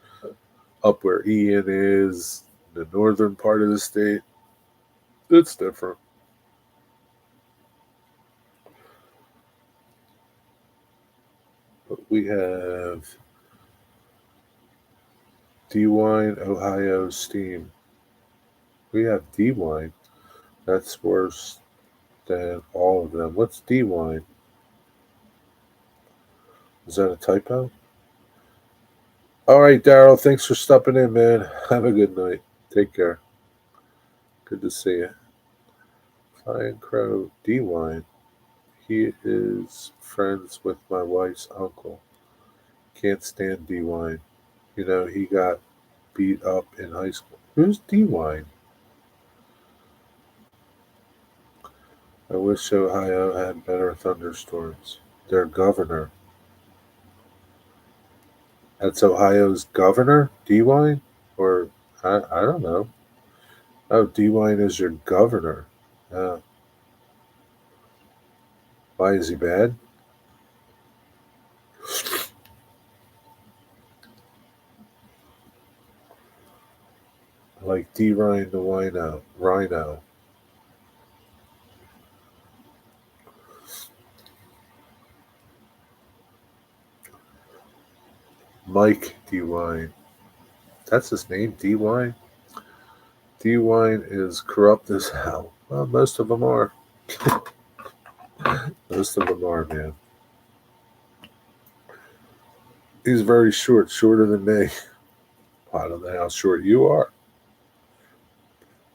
up where Ian is, the northern part of the state. It's different. But we have DeWine, Ohio Steam. We have DeWine. That's worse than all of them. What's DeWine? Is that a typo? All right, Daryl. Thanks for stopping in, man. Have a good night. Take care. Good to see you. Flying Crow DeWine. He is friends with my wife's uncle. Can't stand DeWine. He got beat up in high school. Who's DeWine? I wish Ohio had better thunderstorms. Their governor. That's Ohio's governor? DeWine? Or, I don't know. Oh, DeWine is your governor. Uh, why is he bad? Like D. Ryan the Wino. Rhino. Mike DeWine. That's his name, DeWine? DeWine is corrupt as hell. Well, most of them are. Most of them are, man. He's very short, shorter than me. I don't know how short you are.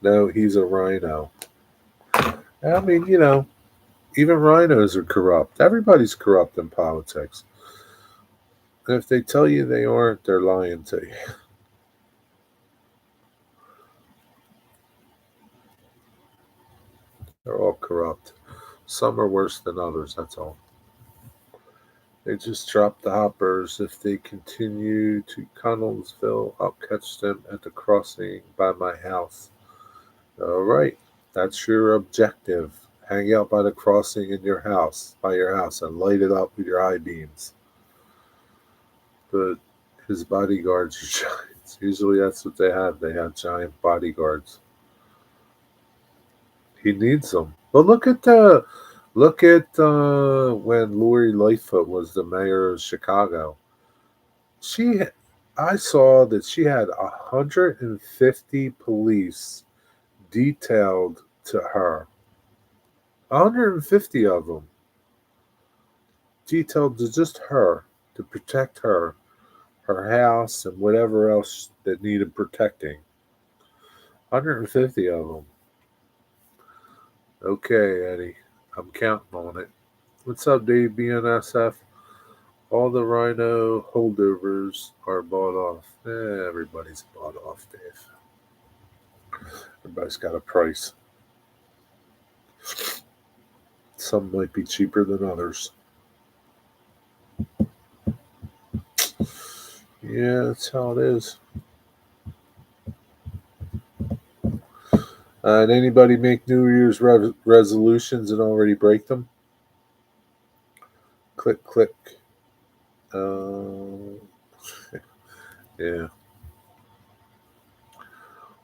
No, he's a rhino. I mean, even rhinos are corrupt. Everybody's corrupt in politics. And if they tell you they aren't, they're lying to you. They're all corrupt. Some are worse than others, that's all. They just drop the hoppers. If they continue to Connellsville, I'll catch them at the crossing by my house. All right. That's your objective. Hang out by the crossing by your house, and light it up with your eye beams. But his bodyguards are giants. Usually that's what they have. They have giant bodyguards. He needs them. But look at when Lori Lightfoot was the mayor of Chicago. She, I saw that she had 150 police detailed to her. 150 of them detailed to just her to protect her house, and whatever else that needed protecting. 150 of them. Okay, Eddie. I'm counting on it. What's up, Dave BNSF? All the Rhino holdovers are bought off. Everybody's bought off, Dave. Everybody's got a price. Some might be cheaper than others. Yeah, that's how it is. And anybody make New Year's resolutions and already break them? Click, click. Yeah.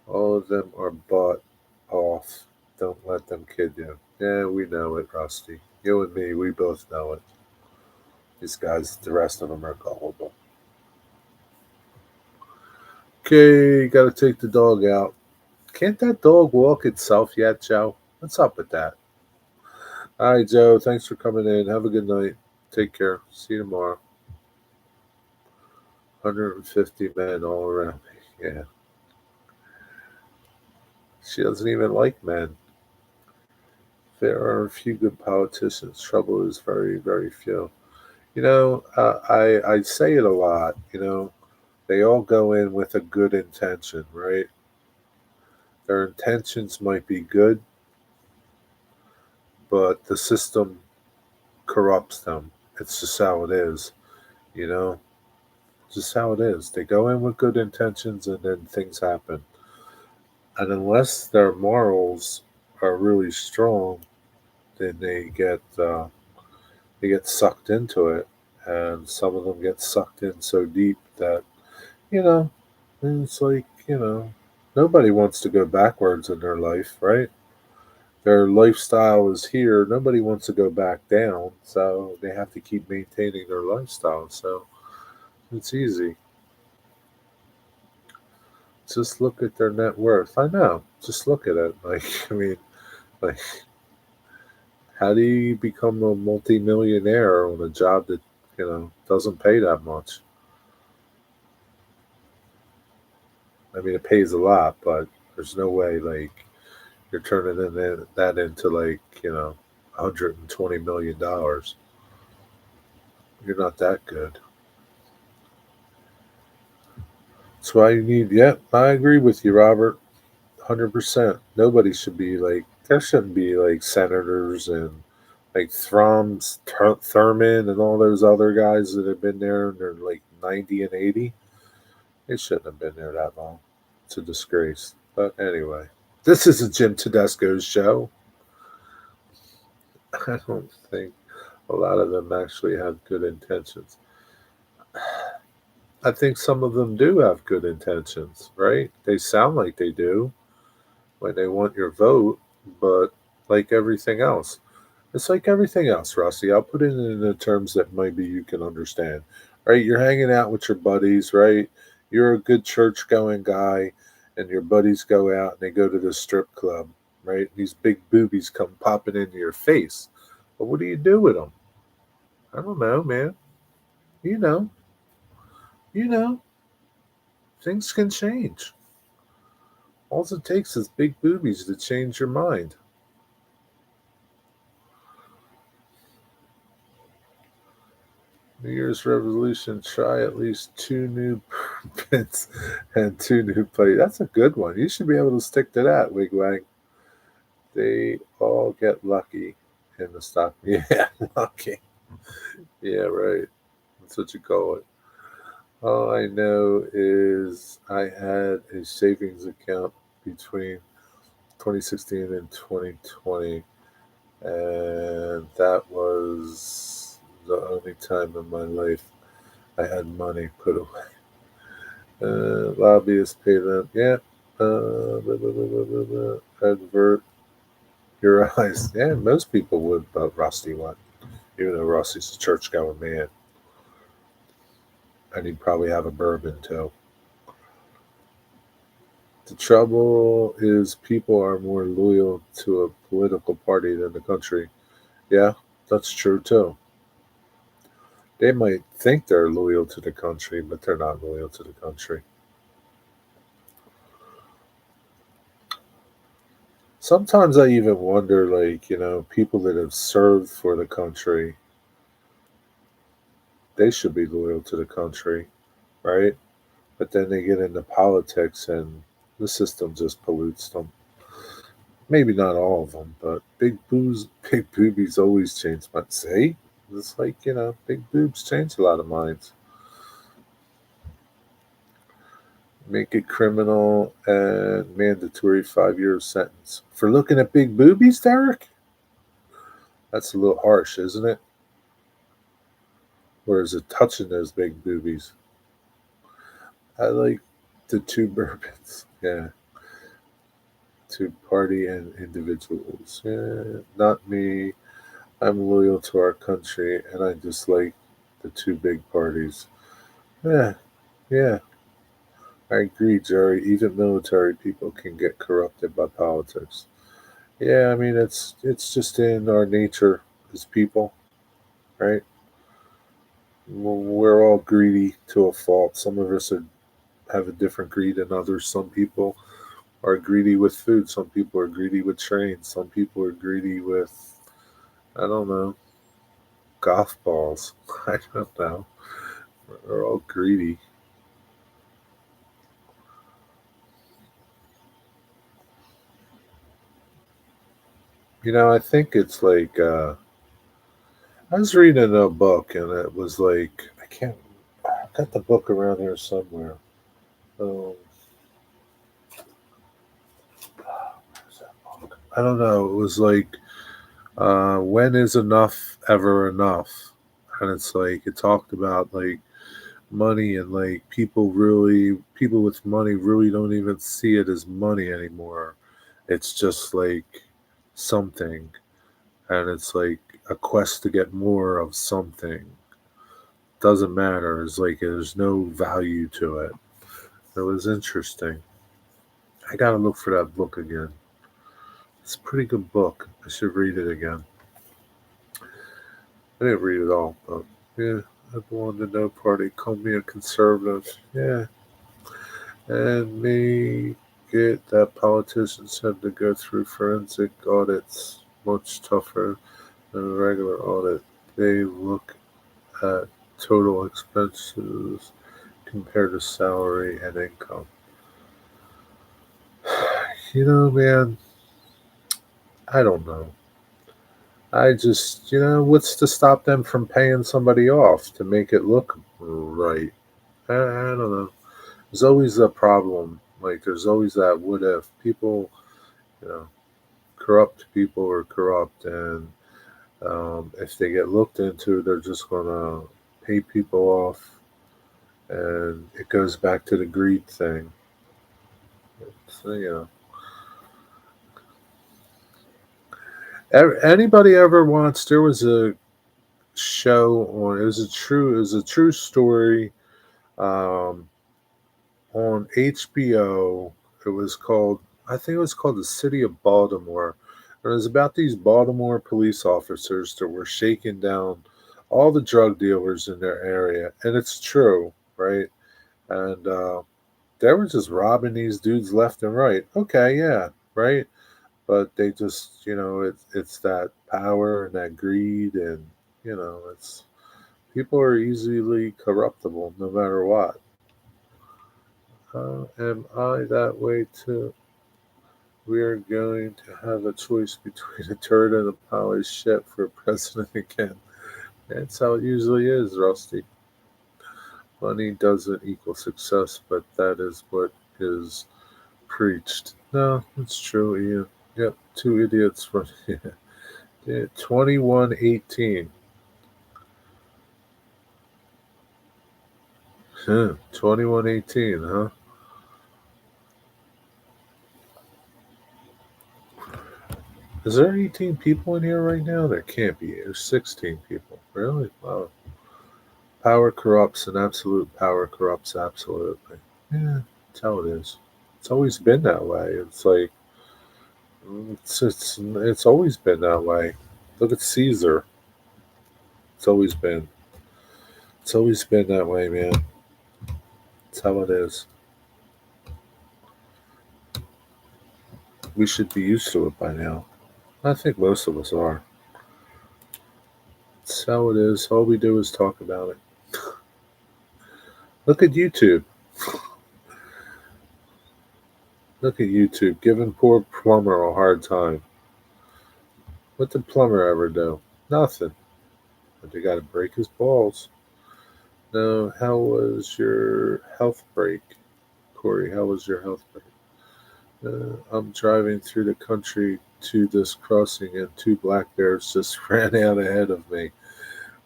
All of them are bought off. Don't let them kid you. Yeah, we know it, Rusty. You and me, we both know it. These guys, the rest of them are gullible. Okay, gotta take the dog out. Can't that dog walk itself yet, Joe? What's up with that? All right, Joe. Thanks for coming in. Have a good night. Take care. See you tomorrow. 150 men all around me. Yeah. She doesn't even like men. There are a few good politicians. Trouble is very, very few. I say it a lot. They all go in with a good intention, right? Their intentions might be good, but the system corrupts them. It's just how it is, you know? Just how it is. They go in with good intentions and then things happen. And unless their morals are really strong, then they get sucked into it, and some of them get sucked in so deep that you know it's like nobody wants to go backwards in their life, right? Their lifestyle is here. Nobody wants to go back down, so they have to keep maintaining their lifestyle. So it's easy. Just look at their net worth. I know. Just look at it. Like I mean, like how do you become a multimillionaire on a job that doesn't pay that much? I mean, it pays a lot, but there's no way like you're turning that into like $120 million. You're not that good. That's why you need. Yeah, I agree with you, Robert. 100%. Nobody should be like. There shouldn't be like senators and like Thurman and all those other guys that have been there and they're like 90 and 80. They shouldn't have been there that long. It's a disgrace. But anyway, this is a Jim Tedesco's show. I don't think a lot of them actually have good intentions. I think some of them do have good intentions, right? They sound like they do when they want your vote, but like everything else, it's like everything else, Rusty. I'll put it in the terms that maybe you can understand, right? You're hanging out with your buddies, right? You're a good church going guy, and your buddies go out and they go to the strip club, right? These big boobies come popping into your face. But what do you do with them? I don't know, man. You know, you know, things can change. All it takes is big boobies to change your mind. New Year's resolution: try at least two new pins and two new plates. That's a good one. You should be able to stick to that, Wigwag. They all get lucky in the stock. Yeah, lucky. Yeah, right. That's what you call it. All I know is I had a savings account between 2016 and 2020, and that was the only time in my life I had money put away. Lobbyists pay them. Yeah. Blah, blah, blah, blah, blah. Advert your eyes. Yeah, most people would, but Rusty wouldn't. Even though Rusty's a church going man. And he'd probably have a bourbon too. The trouble is people are more loyal to a political party than the country. Yeah, that's true too. They might think they're loyal to the country, but they're not loyal to the country. Sometimes I even wonder, like, people that have served for the country, they should be loyal to the country, right? But then they get into politics and the system just pollutes them. Maybe not all of them, but big boobies always change minds. See? It's like, big boobs change a lot of minds. Make it criminal and mandatory 5 year sentence. For looking at big boobies, Derek? That's a little harsh, isn't it? Or is it touching those big boobies? I like the two bourbons. Yeah. To party and individuals. Yeah, not me. I'm loyal to our country and I just like the two big parties. Yeah, yeah. I agree, Jerry. Even military people can get corrupted by politics. Yeah, I mean it's just in our nature as people, right? We're all greedy to a fault. Some of us have a different greed than others. Some people are greedy with food. Some people are greedy with trains. Some people are greedy with, I don't know, golf balls. I don't know. We're all greedy. I think it's like I was reading a book and it was like I can't. I got the book around here somewhere. Um, where's that book? I don't know. It was like when is enough ever enough? And it's like it talked about like money and like people with money really don't even see it as money anymore. It's just like something, and it's like a quest to get more of something. Doesn't matter. It's like there's no value to it. It was interesting. I gotta look for that book again. It's a pretty good book. I should read it again. I didn't read it all, but yeah, I belong to no party. Call me a conservative. Yeah, and make it that politicians have to go through forensic audits much tougher than a regular audit. They look at total expenses compared to salary and income. Man, I don't know. I just, what's to stop them from paying somebody off to make it look right? I don't know. There's always a problem. Like, there's always that what if. People, you know, corrupt people are corrupt, and if they get looked into, they're just going to pay people off. And it goes back to the greed thing. So, anybody ever wants, there was a show on, it was a true story um, on HBO. It was called, I think it was called The City of Baltimore. And it was about these Baltimore police officers that were shaking down all the drug dealers in their area. And it's true, right? And they were just robbing these dudes left and right. Okay, yeah, right? But they just, it's that power and that greed. And, it's people are easily corruptible no matter what. Am I that way too? We are going to have a choice between a turd and a polished ship for president again. That's how it usually is, Rusty. Money doesn't equal success, but that is what is preached. No, it's true, Ian. Yep, two idiots from yeah, 2118. Huh, 2118, huh? Is there 18 people in here right now? There can't be. There's 16 people. Really? Wow. Power corrupts, and absolute power corrupts absolutely. Yeah, that's how it is. It's always been that way. It's like it's always been that way. Look at Caesar. It's always been. It's always been that way, man. It's how it is. We should be used to it by now. I think most of us are. It's how it is. All we do is talk about it. Look at YouTube. Look at YouTube giving poor plumber a hard time. What did plumber ever do? Nothing. But they got to break his balls. No, how was your health break, Corey? How was your health break? I'm driving through the country to this crossing, and two black bears just ran out ahead of me.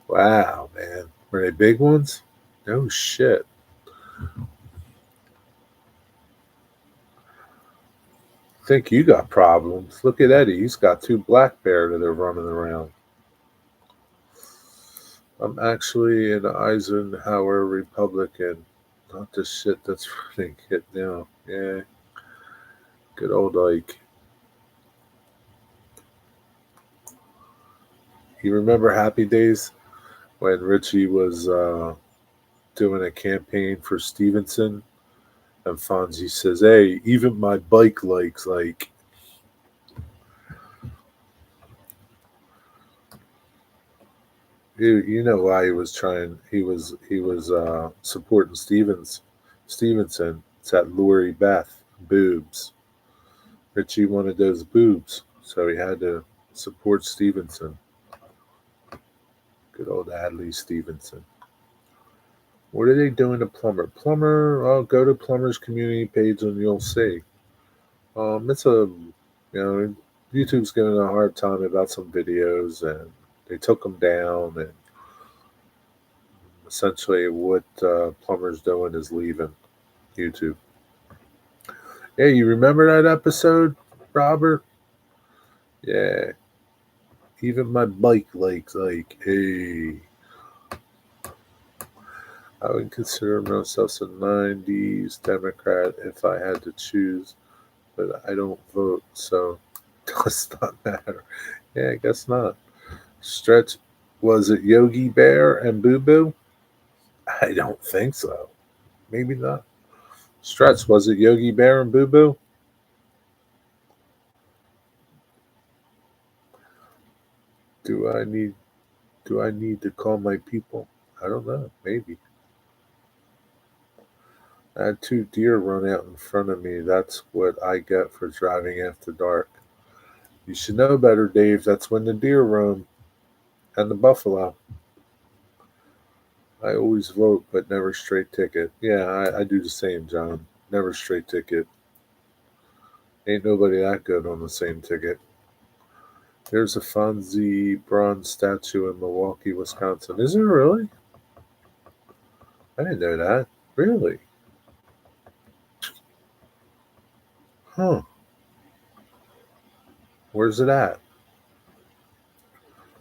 Wow, man. Were they big ones? No shit. Think you got problems. Look at Eddie. He's got two black bears that are running around. I'm actually an Eisenhower Republican. Not the shit that's running it now. Yeah, good old Ike. You remember Happy Days when Richie was doing a campaign for Stevenson, and Fonzie says, "Hey, even my bike likes like." You know why he was trying? He was supporting Stevenson. It's that Lori Beth boobs. Richie wanted those boobs, so he had to support Stevenson. Good old Adley Stevenson. What are they doing to Plumber? Plumber, oh, go to Plumber's community page and you'll see. It's a, YouTube's giving a hard time about some videos, and they took them down, and essentially what Plumber's doing is leaving YouTube. Hey, you remember that episode, Robert? Yeah. Even my bike likes like, hey, I would consider myself a '90s Democrat if I had to choose, but I don't vote, so it does not matter. Yeah, I guess not. Stretch, was it Yogi Bear and Boo Boo? I don't think so. Maybe not. Stretch, was it Yogi Bear and Boo Boo? Do I need do I need to call my people? I don't know. Maybe. I had two deer run out in front of me. That's what I get for driving after dark. You should know better, Dave. That's when the deer roam and the buffalo. I always vote, but never straight ticket. Yeah, I do the same, John. Never straight ticket. Ain't nobody that good on the same ticket. There's a Fonzie bronze statue in Milwaukee, Wisconsin. Is there really? I didn't know that. Really? Huh. Where's it at?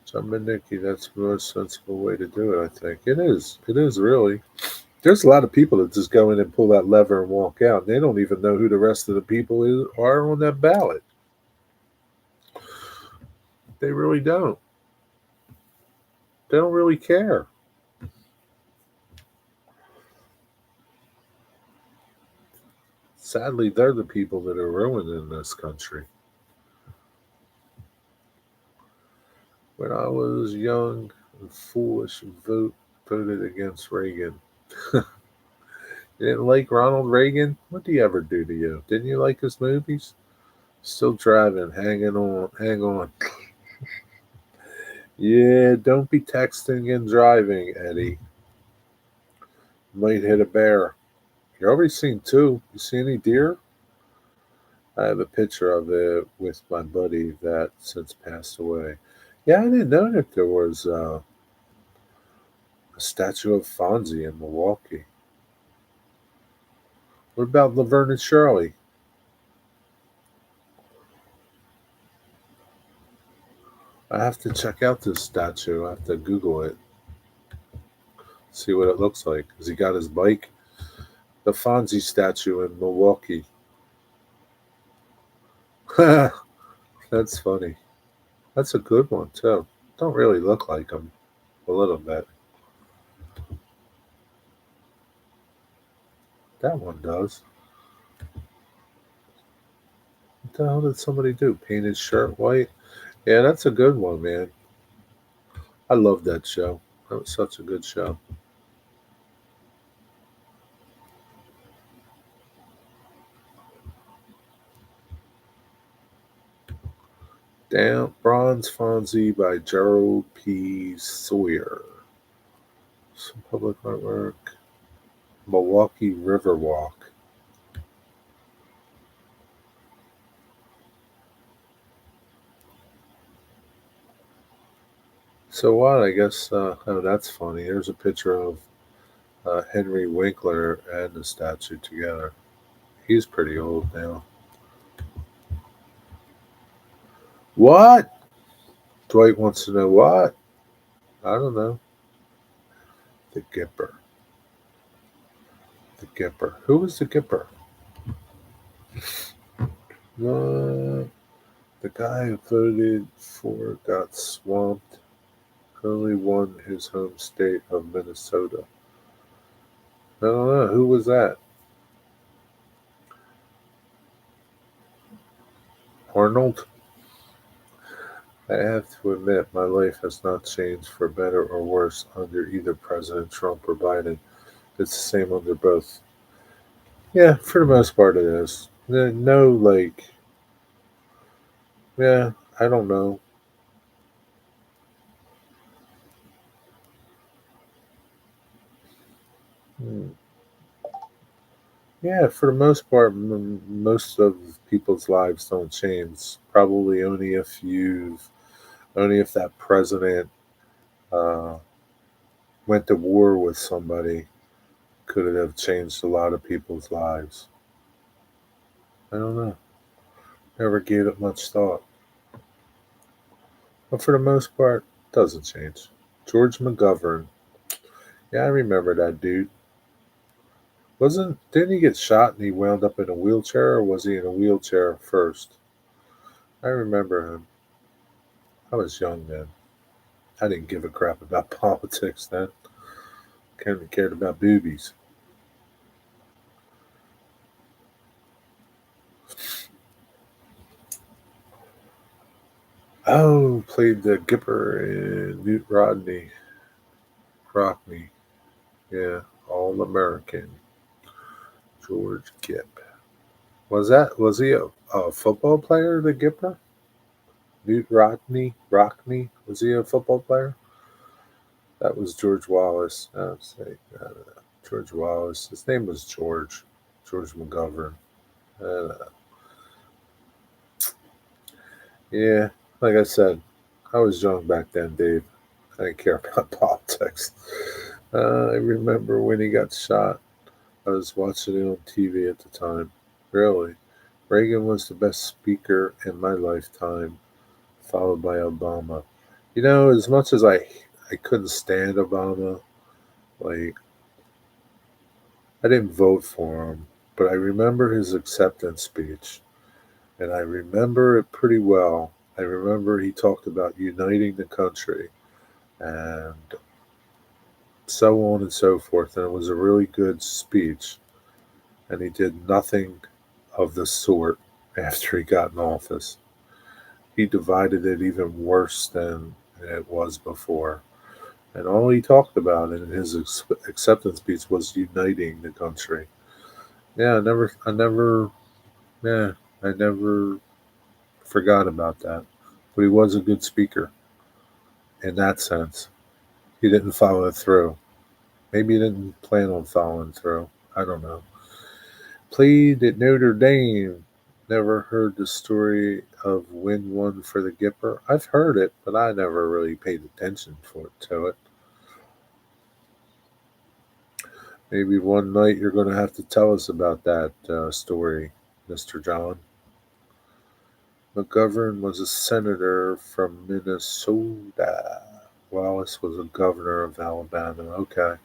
John Bendicky, that's the most sensible way to do it, I think. It is. It is really. There's a lot of people that just go in and pull that lever and walk out. They don't even know who the rest of the people are on that ballot. They really don't. They don't really care. Sadly, they're the people that are ruining this country. When I was young and foolish, voted against Reagan. You didn't like Ronald Reagan? What did he ever do to you? Didn't you like his movies? Still driving, hanging on, hang on. Yeah, don't be texting and driving, Eddie. Might hit a bear. You already seen two. You see any deer? I have a picture of it with my buddy that since passed away. Yeah, I didn't know that there was a statue of Fonzie in Milwaukee. What about Laverne and Shirley? I have to check out this statue. I have to Google it, see what it looks like. Has he got his bike? The Fonzie statue in Milwaukee. That's funny. That's a good one too. Don't really look like him. A little bit. That one does. What the hell did somebody do? Paint his shirt white? Yeah, that's a good one, man. I love that show. That was such a good show. Down Bronze Fonzie by Gerald P. Sawyer. Some public artwork. Milwaukee Riverwalk. So what? I guess. Oh, that's funny. There's a picture of Henry Winkler and the statue together. He's pretty old now. What? Dwight wants to know what? I don't know. The Gipper. The Gipper. Who was the Gipper? The guy who voted for got swamped. Only won his home state of Minnesota. I don't know. Who was that? Arnold? I have to admit, my life has not changed for better or worse under either President Trump or Biden. It's the same under both. Yeah, for the most part, it is. No, like, yeah, I don't know. Hmm. Yeah, for the most part, most of people's lives don't change. Probably only if that president uh, went to war with somebody could it have changed a lot of people's lives. I don't know. Never gave it much thought. But for the most part, it doesn't change. George McGovern. Yeah, I remember that dude. Didn't he get shot and he wound up in a wheelchair, or was he in a wheelchair first? I remember him. I was young then. I didn't give a crap about politics then. Kind of cared about boobies. Oh, played the Gipper in Newt Rodney. Rockney. Yeah, All American. George Gipp. Was he a football player, the Gipper? Newt Rodney? Rockney? Was he a football player? That was George Wallace. George Wallace. His name was George. George McGovern. Uh, yeah, like I said, I was young back then, Dave. I didn't care about politics. I remember when he got shot. I was watching it on TV at the time. Really, Reagan was the best speaker in my lifetime, followed by Obama. You know, as much as I couldn't stand Obama, like I didn't vote for him, but I remember his acceptance speech, and I remember it pretty well. I remember he talked about uniting the country and so on and so forth, and it was a really good speech. And he did nothing of the sort after he got in office. He divided it even worse than it was before. And all he talked about in his acceptance speech was uniting the country. Yeah, yeah, I never forgot about that. But he was a good speaker in that sense. He didn't follow it through. Maybe he didn't plan on following through. I don't know. Played at Notre Dame. Never heard the story of win one for the Gipper. I've heard it, but I never really paid attention to it. Maybe one night you're going to have to tell us about that story, Mr. John. McGovern was a senator from Minnesota. Wallace was a governor of Alabama. Okay.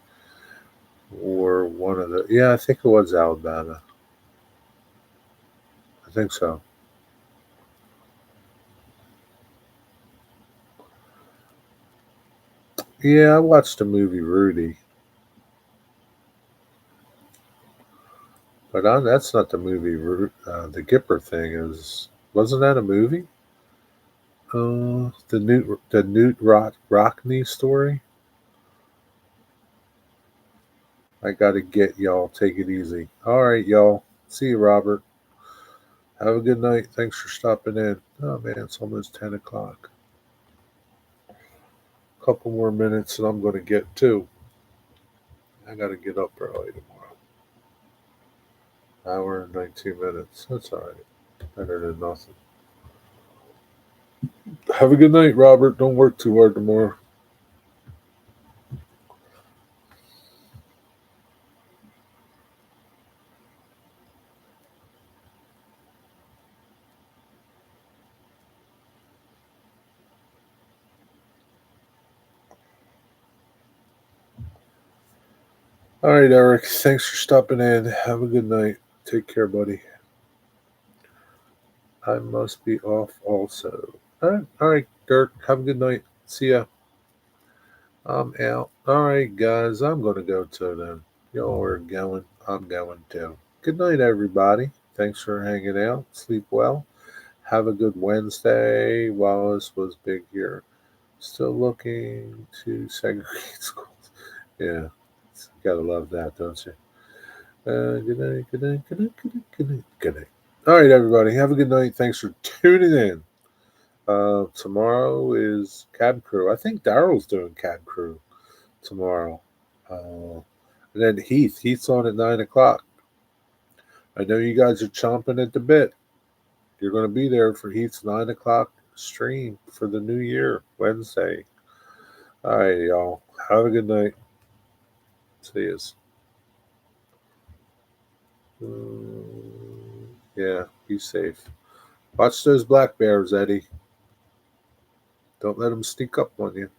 Or one of the. Yeah, I think it was Alabama. I think so. Yeah, I watched the movie Rudy. But that's not the movie. The Gipper thing is. Wasn't that a movie? The Newt Rockney story. I gotta get y'all. Take it easy. All right, y'all. See you, Robert. Have a good night. Thanks for stopping in. Oh man, it's almost 10 o'clock. A couple more minutes, and I'm gonna get to. I gotta get up early tomorrow. Hour and 19 minutes. That's all right. Better than nothing. Have a good night, Robert. Don't work too hard tomorrow. All right, Eric. Thanks for stopping in. Have a good night. Take care, buddy. I must be off also. All right, Dirk. Have a good night. See ya. I'm out. All right, guys, I'm going to go to them. Y'all are going. I'm going too. Good night, everybody. Thanks for hanging out. Sleep well. Have a good Wednesday. Wallace was big here. Still looking to segregate schools. Yeah, gotta love that, don't you? Good night, good night, good night, good night, good night, good night. All right, everybody, have a good night. Thanks for tuning in. Tomorrow is Cab Crew. I think Daryl's doing Cab Crew tomorrow. And then Heath's on at 9 o'clock. I know you guys are chomping at the bit. You're going to be there for Heath's 9 o'clock stream for the new year, Wednesday. All right, y'all. Have a good night. See yous. Yeah, be safe. Watch those black bears, Eddie. Don't let them sneak up on you.